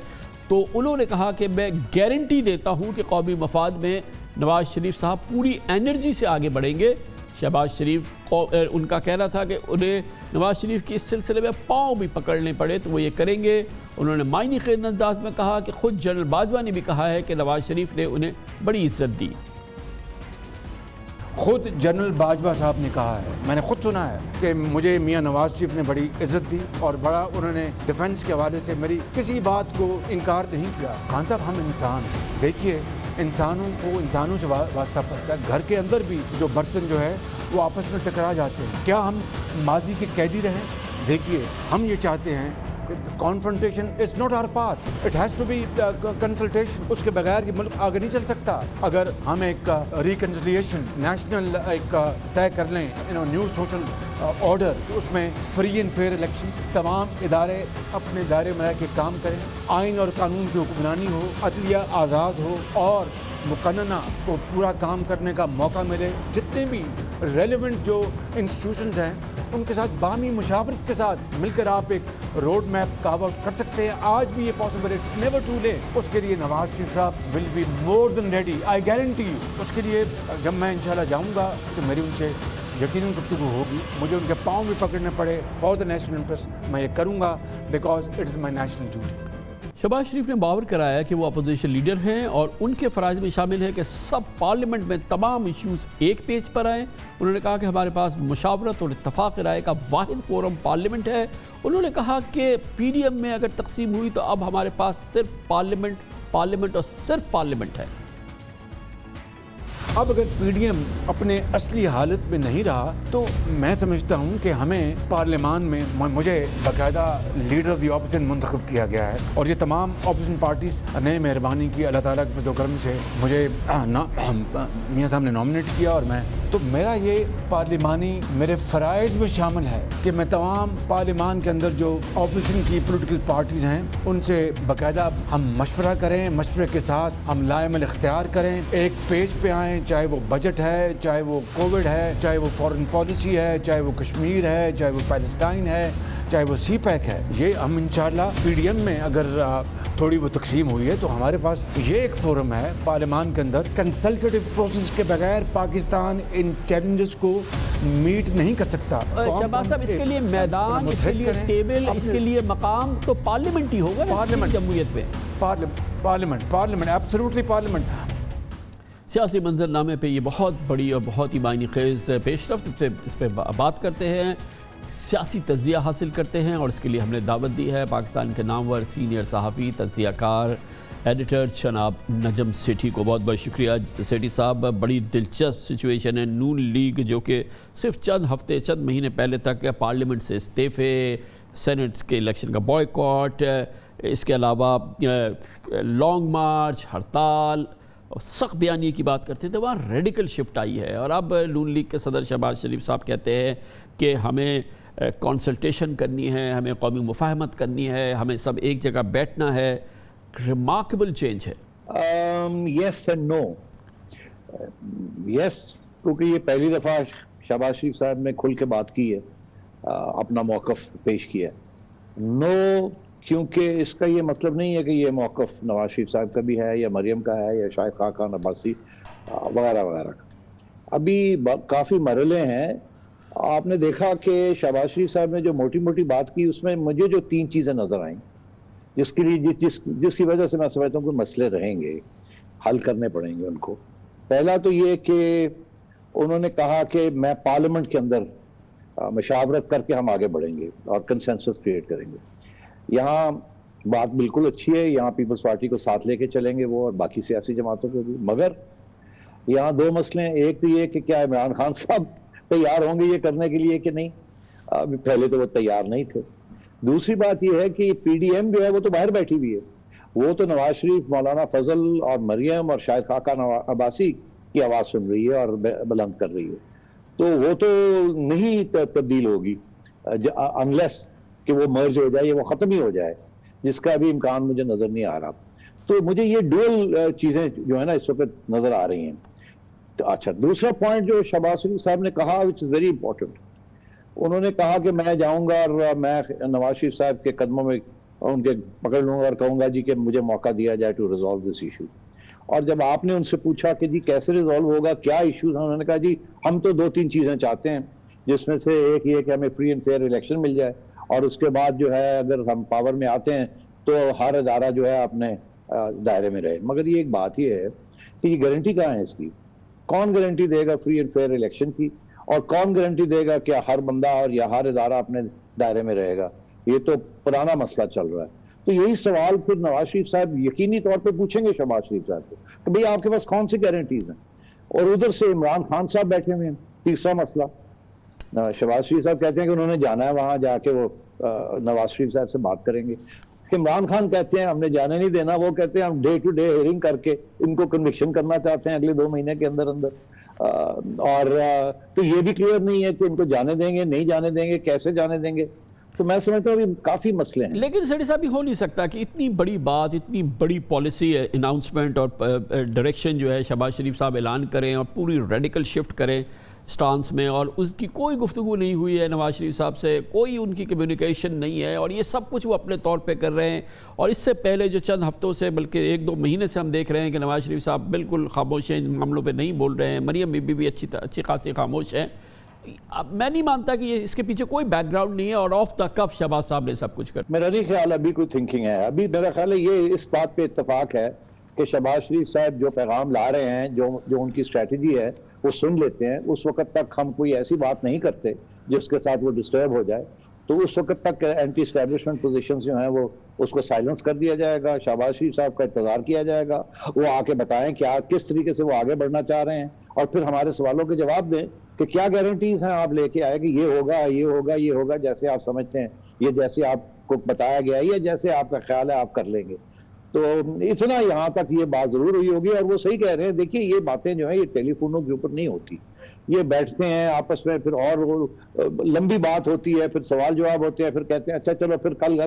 تو انہوں نے کہا کہ میں گارنٹی دیتا ہوں کہ قومی مفاد میں نواز شریف صاحب پوری انرجی سے آگے بڑھیں گے۔ شہباز شریف ان کا کہنا تھا کہ انہیں نواز شریف کی اس سلسلے میں پاؤں بھی پکڑنے پڑے تو وہ یہ کریں گے۔ انہوں نے معنی خیز انداز میں کہا کہ خود جنرل باجوہ نے بھی کہا ہے کہ نواز شریف نے انہیں بڑی عزت دی۔ خود جنرل باجوہ صاحب نے کہا ہے، میں نے خود سنا ہے کہ مجھے میاں نواز شریف نے بڑی عزت دی، اور بڑا انہوں نے ڈیفنس کے حوالے سے میری کسی بات کو انکار نہیں کیا۔ خان صاحب ہم انسان ہیں، دیکھیے انسانوں کو انسانوں سے واسطہ پڑتا ہے، گھر کے اندر بھی جو برتن جو ہے وہ آپس میں ٹکرا جاتے ہیں، کیا ہم ماضی کے قیدی رہیں؟ دیکھیے ہم یہ چاہتے ہیں confrontation is not our path, it has to be consultation, اس کے بغیر یہ ملک آگے نہیں چل سکتا۔ اگر ہم ایک ریکنسیلیشن نیشنل ایک طے کر لیں، نیو سوشل آرڈر، اس میں فری اینڈ فیئر الیکشن، تمام ادارے اپنے دائرے میں رہ کے کام کریں، آئین اور قانون کی حکمرانی ہو، عدلیہ آزاد ہو، اور مقننہ کو پورا کام کرنے کا موقع ملے، جتنے بھی ریلیونٹ جو انسٹیٹیوشنز ہیں ان کے ساتھ باہمی مشاورت کے ساتھ مل کر آپ ایک روڈ میپ کاو آؤٹ کر سکتے ہیں۔ آج بھی یہ پاسبل ہے، اٹس نیور ٹو لیٹ۔ اس کے لیے نواز شریف صاحب will be more than ready, I guarantee you. اس کے لیے جب میں انشاءاللہ جاؤں گا تو میری ان سے یقیناً گفتگو ہوگی، مجھے ان کے پاؤں بھی پکڑنے پڑے فار دا نیشنل انٹرسٹ، میں یہ کروں گا because it is my national duty. Shehbaz Sharif نے باور کرایا کہ وہ اپوزیشن لیڈر ہیں، اور ان کے فرائض میں شامل ہے کہ سب پارلیمنٹ میں تمام ایشوز ایک پیج پر آئیں۔ انہوں نے کہا کہ ہمارے پاس مشاورت اور اتفاق رائے کا واحد فورم پارلیمنٹ ہے۔ انہوں نے کہا کہ پی ڈی ایم میں اگر تقسیم ہوئی تو اب ہمارے پاس صرف پارلیمنٹ اور صرف پارلیمنٹ ہے۔ اب اگر پی ڈی ایم اپنے اصلی حالت میں نہیں رہا تو میں سمجھتا ہوں کہ ہمیں پارلیمان میں مجھے باقاعدہ لیڈر آف دی اپوزیشن منتخب کیا گیا ہے، اور یہ تمام اپوزیشن پارٹیز نے مہربانی کی، اللہ تعالیٰ کے فضل و کرم سے مجھے میاں صاحب نے نامنیٹ کیا، اور تو میرا یہ پارلیمانی میرے فرائض میں شامل ہے کہ میں تمام پارلیمان کے اندر جو اپوزیشن کی پولیٹیکل پارٹیز ہیں ان سے باقاعدہ ہم مشورہ کریں، مشورے کے ساتھ ہم لائے عمل اختیار کریں، ایک پیج پہ آئیں، چاہے وہ بجٹ ہے، چاہے وہ کووڈ ہے، چاہے وہ فورن پالیسی ہے، چاہے وہ کشمیر ہے، چاہے وہ پیلسٹائن ہے، چاہے وہ سی پیک ہے۔ یہ ہم انشاءاللہ پی ڈی ایم میں اگر تھوڑی وہ تقسیم ہوئی ہے تو ہمارے پاس یہ ایک فورم ہے پارلیمان کے اندر۔ کنسلٹیٹو پروسیس کے بغیر پاکستان ان چیلنجز کو میٹ نہیں کر سکتا۔ شہباز صاحب، اس کے لیے میدان، اس کے لیے ٹیبل، اس کے لیے مقام تو پارلیمنٹ ہی ہوگا، پارلیمنٹ جمہوریت میں، پارلیمنٹ ایبسولوٹلی پارلیمنٹ۔ سیاسی منظر نامے پہ یہ بہت بڑی اور بہت ہی معنی خیز پیش رفت، اس پہ بات کرتے ہیں، سیاسی تجزیہ حاصل کرتے ہیں، اور اس کے لیے ہم نے دعوت دی ہے پاکستان کے نامور سینئر صحافی، تجزیہ کار، ایڈیٹر جناب نجم سیٹھی کو۔ بہت بہت شکریہ سیٹھی صاحب۔ بڑی دلچسپ سچویشن ہے، نون لیگ جو کہ صرف چند مہینے پہلے تک پارلیمنٹ سے استعفے، سینٹ کے الیکشن کا بوائیکاٹ، اس کے علاوہ لانگ مارچ، ہڑتال اور سخت بیانیے کی بات کرتے تھے، وہاں ریڈیکل شفٹ آئی ہے، اور اب نون لیگ کے صدر شہباز شریف صاحب کہتے ہیں کہ ہمیں کانسلٹیشن کرنی ہے, ہمیں قومی مفاہمت کرنی ہے, ہمیں سب ایک جگہ بیٹھنا ہے. ریمارکیبل چینج ہے. یس اینڈ نو. یس کیونکہ یہ پہلی دفعہ شہباز شریف صاحب نے کھل کے بات کی ہے, اپنا موقف پیش کیا ہے. نو کیونکہ اس کا یہ مطلب نہیں ہے کہ یہ موقف نواز شریف صاحب کا بھی ہے یا مریم کا ہے یا شاہد خاقان عباسی وغیرہ وغیرہ کا. ابھی کافی مرحلے ہیں. آپ نے دیکھا کہ شہباز شریف صاحب نے جو موٹی موٹی بات کی اس میں مجھے جو 3 چیزیں نظر آئیں جس کے لیے جس کی وجہ سے میں سمجھتا ہوں کہ مسئلے رہیں گے, حل کرنے پڑیں گے ان کو. پہلا تو یہ کہ انہوں نے کہا کہ میں پارلیمنٹ کے اندر مشاورت کر کے ہم آگے بڑھیں گے اور کنسنسس کریٹ کریں گے. یہاں بات بالکل اچھی ہے, یہاں پیپلز پارٹی کو ساتھ لے کے چلیں گے وہ اور باقی سیاسی جماعتوں کو بھی. مگر یہاں 2 مسئلے ہیں. ایک تو یہ کہ کیا عمران خان صاحب تیار ہوں گے یہ کرنے کے لیے کہ نہیں. پہلے تو وہ تیار نہیں تھے. دوسری بات یہ ہے کہ پی ڈی ایم جو ہے وہ تو باہر بیٹھی ہوئی ہے. وہ تو نواز شریف, مولانا فضل اور مریم اور شاہد خاقان عباسی کی آواز سن رہی ہے اور بلند کر رہی ہے. تو وہ تو نہیں تبدیل ہوگی انلیس کہ وہ مرج ہو جائے یا وہ ختم ہی ہو جائے, جس کا ابھی امکان مجھے نظر نہیں آ رہا. تو مجھے یہ ڈوئل چیزیں جو ہے نا اس وقت نظر آ رہی ہیں. اچھا, دوسرا پوائنٹ جو شہباز شریف صاحب نے کہا which is very important, انہوں نے کہا کہ میں جاؤں گا اور میں نواز شریف صاحب کے قدموں میں ان کے پکڑ لوں گا اور کہوں گا جی کہ مجھے موقع دیا جائے ٹو ریزالو دس ایشو. اور جب آپ نے ان سے پوچھا کہ جی کیسے ریزالو ہوگا, کیا ایشوز ہیں, انہوں نے کہا جی ہم تو 2-3 چیزیں چاہتے ہیں, جس میں سے ایک یہ کہ ہمیں فری اینڈ فیئر الیکشن مل جائے, اور اس کے بعد جو ہے اگر ہم پاور میں آتے ہیں تو ہر ادارہ جو ہے اپنے دائرے میں رہے. مگر یہ ایک بات یہ ہے کہ یہ گارنٹی کہاں ہے اس کی؟ کون گارنٹی دے گا فری اینڈ فیئر الیکشن کی, اور کون گارنٹی دے گا کہ ہر بندہ اور یا ہر ادارہ اپنے دائرے میں رہے گا؟ یہ تو پرانا مسئلہ چل رہا ہے. تو یہی سوال پھر نواز شریف صاحب یقینی طور پہ پوچھیں گے شہباز شریف صاحب کو کہ بھئی آپ کے پاس کون سی گارنٹیز ہیں. اور ادھر سے عمران خان صاحب بیٹھے ہوئے ہیں. تیسرا مسئلہ, شہباز شریف صاحب کہتے ہیں کہ انہوں نے جانا ہے وہاں جا کے وہ نواز شریف صاحب سے بات کریں گے. عمران خان کہتے ہیں ہم نے جانے نہیں دینا, وہ کہتے ہیں ہم ڈے ٹو ڈے ہیئرنگ کر کے ان کو کنوکشن کرنا چاہتے ہیں اگلے 2 مہینے کے اندر اندر. اور تو یہ بھی کلیئر نہیں ہے کہ ان کو جانے دیں گے, نہیں جانے دیں گے, کیسے جانے دیں گے. تو میں سمجھتا ہوں کافی مسئلے ہیں. لیکن سیٹھی صاحب یہ ہو نہیں سکتا کہ اتنی بڑی بات, اتنی بڑی پالیسی اناؤنسمنٹ اور ڈائریکشن جو ہے شہباز شریف صاحب اعلان کریں اور پوری ریڈیکل شفٹ کریں سٹانس میں, اور اس کی کوئی گفتگو نہیں ہوئی ہے نواز شریف صاحب سے, کوئی ان کی کمیونیکیشن نہیں ہے, اور یہ سب کچھ وہ اپنے طور پہ کر رہے ہیں. اور اس سے پہلے جو چند ہفتوں سے بلکہ 1-2 مہینے سے ہم دیکھ رہے ہیں کہ نواز شریف صاحب بالکل خاموش ہیں, ان معاملوں پہ نہیں بول رہے ہیں. مریم بی بی بھی اچھی خاصی خاموش ہیں. اب میں نہیں مانتا کہ اس کے پیچھے کوئی بیک گراؤنڈ نہیں ہے اور آف دا کف شہباز صاحب نے سب کچھ کر. میرا نہیں خیال ابھی کوئی تھنکنگ ہے. ابھی میرا خیال ہے یہ اس بات پہ اتفاق ہے کہ شہباز شریف صاحب جو پیغام لا رہے ہیں, جو ان کی اسٹریٹجی ہے وہ سن لیتے ہیں. اس وقت تک ہم کوئی ایسی بات نہیں کرتے جس کے ساتھ وہ ڈسٹرب ہو جائے. تو اس وقت تک اینٹی اسٹیبلشمنٹ پوزیشنز جو ہیں وہ اس کو سائلنس کر دیا جائے گا. شہباز شریف صاحب کا انتظار کیا جائے گا, وہ آ کے بتائیں کیا کس طریقے سے وہ آگے بڑھنا چاہ رہے ہیں, اور پھر ہمارے سوالوں کے جواب دیں کہ کیا گارنٹیز ہیں آپ لے کے آئے کہ یہ ہوگا یہ ہوگا یہ ہوگا جیسے آپ سمجھتے ہیں, یہ جیسے آپ کو بتایا گیا ہے, یا جیسے آپ کا خیال ہے آپ کر لیں گے. تو اتنا یہاں تک یہ بات ضرور ہوئی ہوگی. اور وہ صحیح کہہ رہے ہیں. دیکھیے یہ باتیں جو ہیں یہ ٹیلی فونوں کے اوپر نہیں ہوتی, یہ بیٹھتے ہیں آپس میں, پھر اور لمبی بات ہوتی ہے, پھر سوال جواب ہوتے ہیں, پھر کہتے ہیں اچھا چلو پھر کل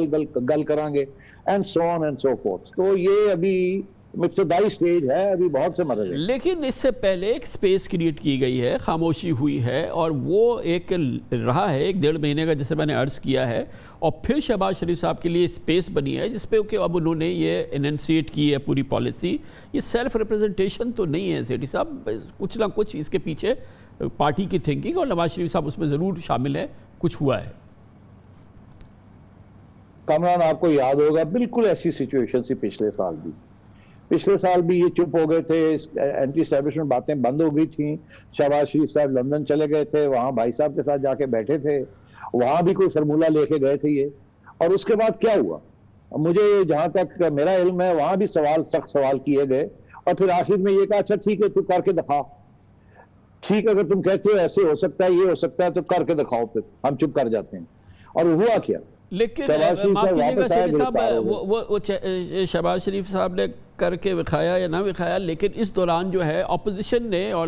گل کریں گے, and so on and so forth. تو یہ ابھی ابتدائی سٹیج ہے, ابھی بہت سے مرحلے. لیکن اس سے پہلے ایک سپیس کریٹ کی گئی ہے, خاموشی ہوئی ہے, اور وہ ایک رہا ہے 1-1.5 مہینے کا جیسے میں نے عرض کیا ہے, اور پھر شہباز شریف صاحب کے لیے سپیس بنی ہے جس پہ کہ اب انہوں نے یہ اننسیٹ کی ہے پوری پالیسی. یہ سیلف ریپرزنٹیشن تو نہیں ہے سیٹھی صاحب, کچھ نہ کچھ اس کے پیچھے پارٹی کی تھنکنگ, اور نواز شریف صاحب اس میں ضرور شامل ہے, کچھ ہوا ہے. کامران آپ کو یاد ہوگا بالکل ایسی سچویشن سی پچھلے سال بھی یہ چپ ہو گئے تھے, اینٹی اسٹیبلشمنٹ باتیں بند ہو گئی تھیں. شہباز شریف صاحب لندن چلے گئے تھے, وہاں بھائی صاحب کے ساتھ جا کے بیٹھے تھے, وہاں بھی کوئی فرمولہ لے کے گئے تھے یہ. اور اس کے بعد کیا ہوا مجھے جہاں تک میرا علم ہے, وہاں بھی سخت سوال کیے گئے, اور پھر آخر میں یہ کہا اچھا ٹھیک ہے تو کر کے دکھا, ٹھیک اگر تم کہتے ہو ایسے ہو سکتا ہے یہ ہو سکتا ہے تو کر کے دکھاؤ, پھر ہم چپ کر جاتے ہیں. اور ہوا کیا, لیکن معاف کیجیے گا سیٹھی صاحب، وہ شہباز شریف صاحب نے کر کے دکھایا یا نہ دکھایا، لیکن اس دوران جو ہے اپوزیشن نے اور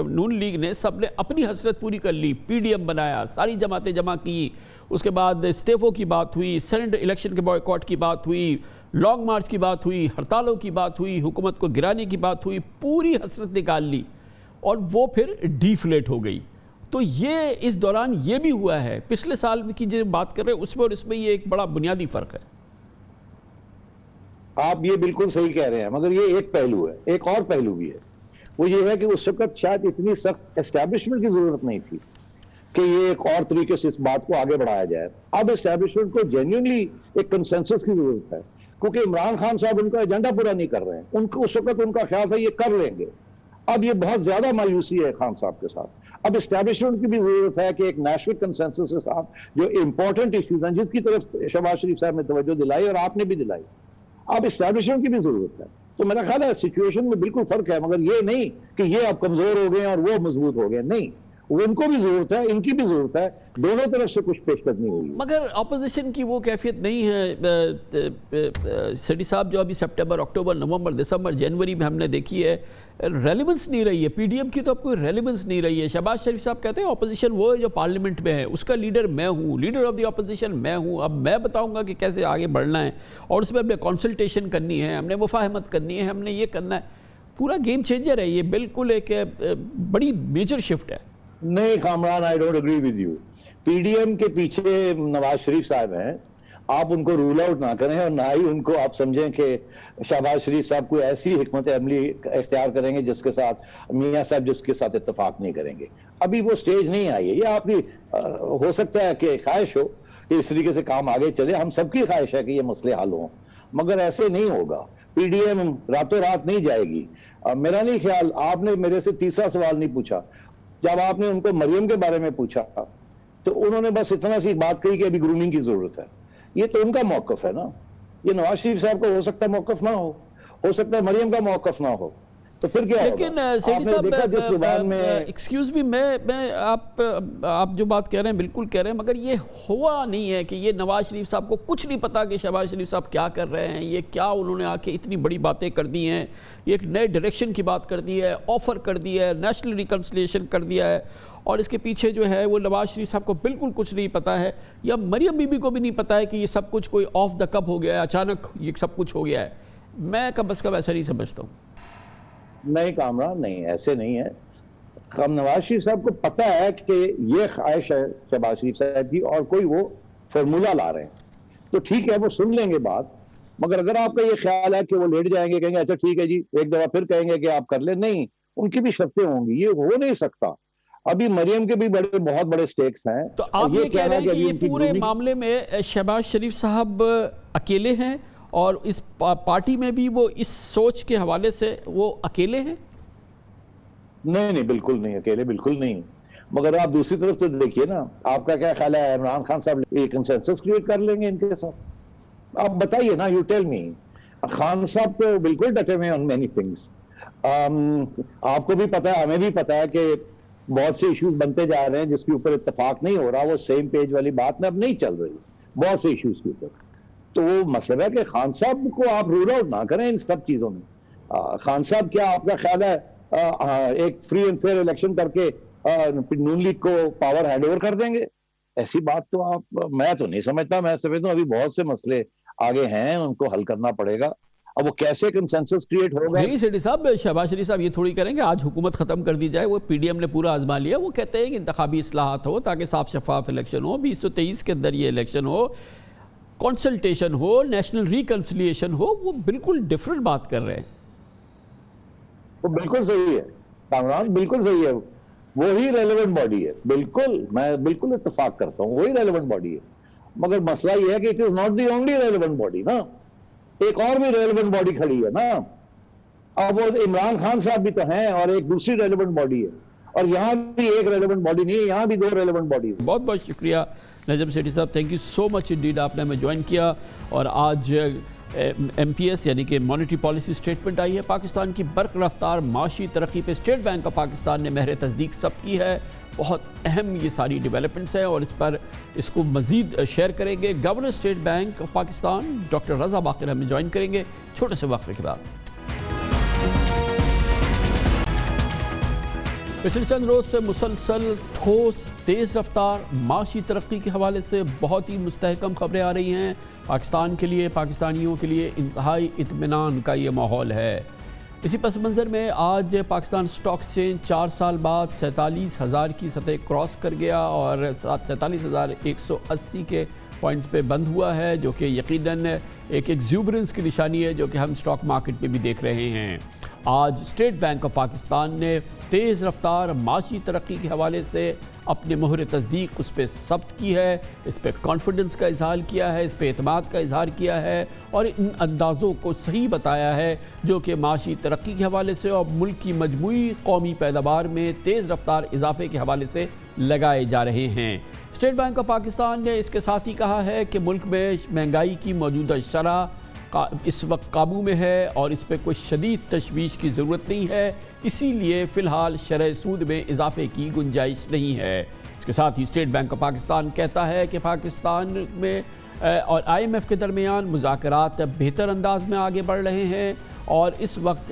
نون لیگ نے سب نے اپنی حسرت پوری کر لی، پی ڈی ایم بنایا، ساری جماعتیں جمع کی، اس کے بعد استعفوں کی بات ہوئی، سینٹ الیکشن کے بائیکاٹ کی بات ہوئی، لانگ مارچ کی بات ہوئی، ہڑتالوں کی بات ہوئی، حکومت کو گرانے کی بات ہوئی، پوری حسرت نکال لی اور وہ پھر ڈیفلیٹ ہو گئی۔ تو یہ اس دوران یہ بھی ہوا ہے، پچھلے سال کی جو بات کر رہے ہیں اس میں اور اس میں یہ ایک بڑا بنیادی فرق ہے۔ آپ یہ بالکل صحیح کہہ رہے ہیں، مگر یہ ایک پہلو ہے، ایک اور پہلو بھی ہے، وہ یہ ہے کہ اس وقت شاید اتنی سخت اسٹیبلشمنٹ کی ضرورت نہیں تھی کہ یہ ایک اور طریقے سے اس بات کو آگے بڑھایا جائے۔ اب اسٹیبلشمنٹ کو جینیونلی ایک کنسنسس کی ضرورت ہے، کیونکہ عمران خان صاحب ان کا ایجنڈا پورا نہیں کر رہے ہیں، ان کو اس وقت ان کا خیال تھا یہ کر لیں گے۔ اب یہ بہت زیادہ مایوسی ہے خان صاحب کے ساتھ۔ اب اسٹیبلشمنٹ کی بھی ضرورت ہے کہ ایک نیشنل کنسنسس کے ساتھ جو امپورٹنٹ ایشوز ہیں، جس کی طرف شہباز شریف صاحب نے توجہ دلائی اور آپ نے بھی دلائی، اب اسٹیبلشمنٹ کی بھی ضرورت ہے۔ تو میرا خیال ہے سچویشن میں بالکل فرق ہے، مگر یہ نہیں کہ یہ اب کمزور ہو گئے اور وہ مضبوط ہو گئے، نہیں، ان کو بھی ضرورت ہے، ان کی بھی ضرورت ہے، دونوں طرف سے کچھ پیش قدمی ہوئی۔ مگر اپوزیشن کی وہ کیفیت نہیں ہے سیٹھی صاحب، جو ابھی سپٹمبر، اکتوبر، نومبر، دسمبر، جنوری میں ہم نے دیکھی ہے، ریلیونس نہیں رہی ہے۔ پی ڈی ایم کی تو اب کوئی ریلیونس نہیں رہی ہے۔ شہباز شریف صاحب کہتے ہیں اپوزیشن وہ ہے جو پارلیمنٹ میں ہے، اس کا لیڈر میں ہوں، لیڈر آف دی اپوزیشن میں ہوں، اب میں بتاؤں گا کہ کیسے آگے بڑھنا ہے، اور اس میں ہم نے کنسلٹیشن کرنی ہے، ہم نے مفاہمت کرنی ہے، ہم نے یہ کرنا ہے۔ پورا گیم چینجر ہے یہ، بالکل ایک بڑی میجر شفٹ ہے۔ نہیں Kamran, I don't agree with you. P D M کے پیچھے نواز شریف صاحب ہیں، آپ ان کو رول آؤٹ نہ کریں اور نہ ہی ان کو آپ سمجھیں کہ شہباز شریف صاحب کوئی ایسی حکمت عملی اختیار کریں گے جس کے ساتھ میاں صاحب جس کے ساتھ اتفاق نہیں کریں گے۔ ابھی وہ سٹیج نہیں آئی ہے، یہ آپ کی ہو سکتا ہے کہ خواہش ہو کہ اس طریقے سے کام آگے چلے، ہم سب کی خواہش ہے کہ یہ مسئلے حل ہوں، مگر ایسے نہیں ہوگا۔ پی ڈی ایم راتوں رات نہیں جائے گی۔ میرا نہیں خیال، آپ نے میرے سے تیسرا سوال نہیں پوچھا، جب آپ نے ان کو مریم کے بارے میں پوچھا تو انہوں نے بس اتنا سی بات کہی کہ ابھی گرومنگ کی ضرورت ہے۔ یہ تو ان کا موقف ہے نا، یہ نواز شریف صاحب کو ہو سکتا ہے موقف نہ ہو سکتا ہے مریم کا موقف نہ ہو، تو پھر کیا ہوگا؟ لیکن سیٹھی صاحب ایکسکیوز می، میں آپ جو بات کہہ رہے ہیں بالکل کہہ رہے ہیں، مگر یہ ہوا نہیں ہے کہ یہ نواز شریف صاحب کو کچھ نہیں پتا کہ شہباز شریف صاحب کیا کر رہے ہیں، یہ کیا انہوں نے آ کے اتنی بڑی باتیں کر دی ہیں، یہ ایک نئے ڈائریکشن کی بات کر دی ہے، آفر کر دی ہے، نیشنل ریکنسلیشن کر دیا ہے، اور اس کے پیچھے جو ہے وہ نواز شریف صاحب کو بالکل کچھ نہیں پتا ہے، یا مریم بی بی کو بھی نہیں پتا ہے کہ یہ سب کچھ کوئی آف دا کپ ہو گیا ہے، اچانک یہ سب کچھ ہو گیا ہے۔ میں کم از کم ایسا نہیں سمجھتا ہوں۔ نہیں کامران، نہیں، ایسے نہیں ہے۔ نواز شریف صاحب کو پتہ ہے کہ یہ خواہش ہے شہباز شریف صاحب کی اور کوئی وہ فارمولہ لا رہے ہیں، تو ٹھیک ہے وہ سن لیں گے بات، مگر اگر آپ کا یہ خیال ہے کہ وہ لیٹ جائیں گے، کہیں گے اچھا ٹھیک ہے جی، ایک دفعہ پھر کہیں گے کہ آپ کر لیں، نہیں، ان کی بھی شرطیں ہوں گی، یہ ہو نہیں سکتا۔ ابھی مریم کے بھی بہت بڑے سٹیکس ہیں۔ تو آپ یہ کہہ رہے ہیں کہ یہ پورے معاملے میں شہباز شریف صاحب اکیلے ہیں، اور اس پارٹی میں بھی وہ اس سوچ کے حوالے سے وہ اکیلے ہیں؟ نہیں، بالکل نہیں اکیلے، بالکل نہیں، مگر آپ دوسری طرف تو دیکھیے نا، آپ کا کیا خیال ہے عمران خان صاحب ایک کنسنسس کریٹ کر لیں گے ان کے ساتھ؟ آپ بتائیے نا، یو ٹیل می۔ خان صاحب تو بالکل ڈٹے ہوئے آن مینی تھنگس۔ آپ کو بھی پتا ہے، ہمیں بھی پتا ہے کہ بہت سے ایشوز بنتے جا رہے ہیں جس کے اوپر اتفاق نہیں ہو رہا، وہ سیم پیج والی بات میں اب نہیں چل رہی بہت سے ایشوز کے اوپر۔ تو وہ مطلب ہے کہ خان صاحب کو آپ رول آؤٹ نہ کریں ان سب چیزوں میں۔ خان صاحب کیا آپ کا خیال ہے ایک فری اینڈ فیئر الیکشن کر کے نون لیگ کو پاور ہینڈ اوور کر دیں گے؟ ایسی بات تو میں تو نہیں سمجھتا۔ میں سمجھتا ہوں ابھی بہت سے مسئلے آگے ہیں، ان کو حل کرنا پڑے گا۔ اب وہ کیسے کنسنسس کریٹ ہوگا؟ نہیں سیٹھی صاحب، شہباز شریف صاحب یہ تھوڑی کریں گے آج حکومت ختم کر دی جائے، وہ پی ڈی ایم نے پورا آزما لیا، وہ کہتے ہیں کہ انتخابی اصلاحات ہو تاکہ صاف شفاف الیکشن ہو، 2023 کے اندر یہ الیکشن ہو، کنسلٹیشن ہو، نیشنل ریکنسلیشن ہو۔ وہ بالکل ڈیفرنٹ بات کر رہے ہیں۔ وہ بالکل صحیح ہے کامران، بالکل صحیح ہے، وہی ریلیونٹ باڈی ہے، بالکل، میں بالکل اتفاق کرتا ہوں، وہی ریلیونٹ باڈی ہے، مگر مسئلہ یہ ہے کہ it is not the only relevant body نا، ایک اور بھی ریلیونٹ باڈی کھڑی ہے نا۔ اب وہ عمران خان صاحب بھی تو ہیں اور ایک دوسری ریلیونٹ باڈی ہے، اور یہاں بھی ایک ریلیونٹ باڈی نہیں ہے، یہاں بھی دو ریلیونٹ باڈی ہے۔ بہت بہت شکریہ نجم سیٹھی صاحب، thank you so much indeed, آپ نے ہمیں جوائن کیا اور آج MPS یعنی کہ مانیٹری پالیسی سٹیٹمنٹ آئی ہے۔ پاکستان کی برق رفتار معاشی ترقی پہ اسٹیٹ بینک آف پاکستان نے مہر تصدیق ثبت کی ہے۔ بہت اہم یہ ساری ڈیولپمنٹس ہیں اور اس کو مزید شیئر کریں گے governor State Bank of Pakistan doctor Raza Baqir ہمیں جوائن کریں گے چھوٹے سے وقفے کے بعد۔ پچھلے چند روز سے مسلسل ٹھوس تیز رفتار معاشی ترقی کے حوالے سے بہت ہی مستحکم خبریں آ رہی ہیں۔ پاکستان کے لیے، پاکستانیوں کے لیے انتہائی اطمینان کا یہ ماحول ہے۔ اسی پس منظر میں آج پاکستان سٹاک ایکسچینج 4 سال بعد 47,000 کی سطح کراس کر گیا اور 47,180 کے پوائنٹس پہ بند ہوا ہے، جو کہ یقیناً ایک ایگزوبرنس کی نشانی ہے جو کہ ہم سٹاک مارکیٹ میں بھی دیکھ رہے ہیں۔ آج اسٹیٹ بینک آف پاکستان نے تیز رفتار معاشی ترقی کے حوالے سے اپنے مہر تصدیق اس پہ ثبت کی ہے، اس پہ کانفیڈنس کا اظہار کیا ہے، اس پہ اعتماد کا اظہار کیا ہے اور ان اندازوں کو صحیح بتایا ہے جو کہ معاشی ترقی کے حوالے سے اور ملک کی مجموعی قومی پیداوار میں تیز رفتار اضافے کے حوالے سے لگائے جا رہے ہیں۔ اسٹیٹ بینک آف پاکستان نے اس کے ساتھ ہی کہا ہے کہ ملک میں مہنگائی کی موجودہ شرح اس وقت قابو میں ہے اور اس پہ کوئی شدید تشویش کی ضرورت نہیں ہے، اسی لیے فی الحال شرح سود میں اضافے کی گنجائش نہیں ہے۔ اس کے ساتھ ہی اسٹیٹ بینک آف پاکستان کہتا ہے کہ پاکستان میں اور IMF کے درمیان مذاکرات بہتر انداز میں آگے بڑھ رہے ہیں اور اس وقت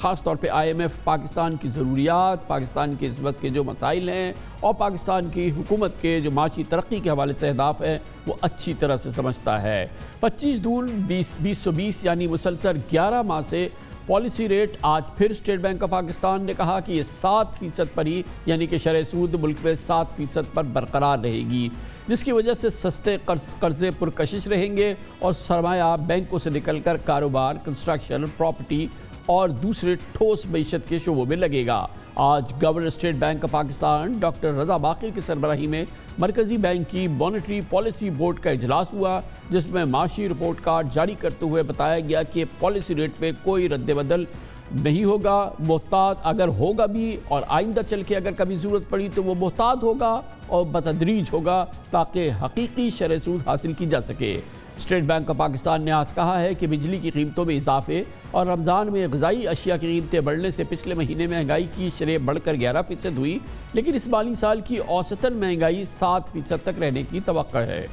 خاص طور پہ IMF پاکستان کی ضروریات، پاکستان کے اس وقت کے جو مسائل ہیں اور پاکستان کی حکومت کے جو معاشی ترقی کے حوالے سے اہداف ہیں وہ اچھی طرح سے سمجھتا ہے۔ 25 جون 2020 یعنی مسلسل 11 ماہ سے پالیسی ریٹ آج پھر اسٹیٹ بینک آف پاکستان نے کہا کہ یہ 7% پر ہی یعنی کہ شرح سود ملک میں 7% پر برقرار رہے گی، جس کی وجہ سے سستے قرضے پرکشش رہیں گے اور سرمایہ بینکوں سے نکل کر کاروبار، کنسٹرکشن، پراپرٹی اور دوسرے ٹھوس معیشت کے شعبوں میں لگے گا۔ آج governor State Bank of Pakistan doctor Raza Baqir کی سربراہی میں مرکزی بینک کی مانیٹری پالیسی بورڈ کا اجلاس ہوا، جس میں معاشی رپورٹ کارڈ جاری کرتے ہوئے بتایا گیا کہ پالیسی ریٹ میں کوئی رد بدل نہیں ہوگا، محتاط اگر ہوگا بھی اور آئندہ چل کے اگر کبھی ضرورت پڑی تو وہ محتاط ہوگا اور بتدریج ہوگا تاکہ حقیقی شرح سود حاصل کی جا سکے۔ اسٹیٹ بینک آف پاکستان نے آج کہا ہے کہ بجلی کی قیمتوں میں اضافے اور رمضان میں غذائی اشیاء کی قیمتیں بڑھنے سے پچھلے مہینے میں مہنگائی کی شرح بڑھ کر 11% ہوئی، لیکن اس مالی سال کی اوسطاً مہنگائی 7% تک رہنے کی توقع ہے۔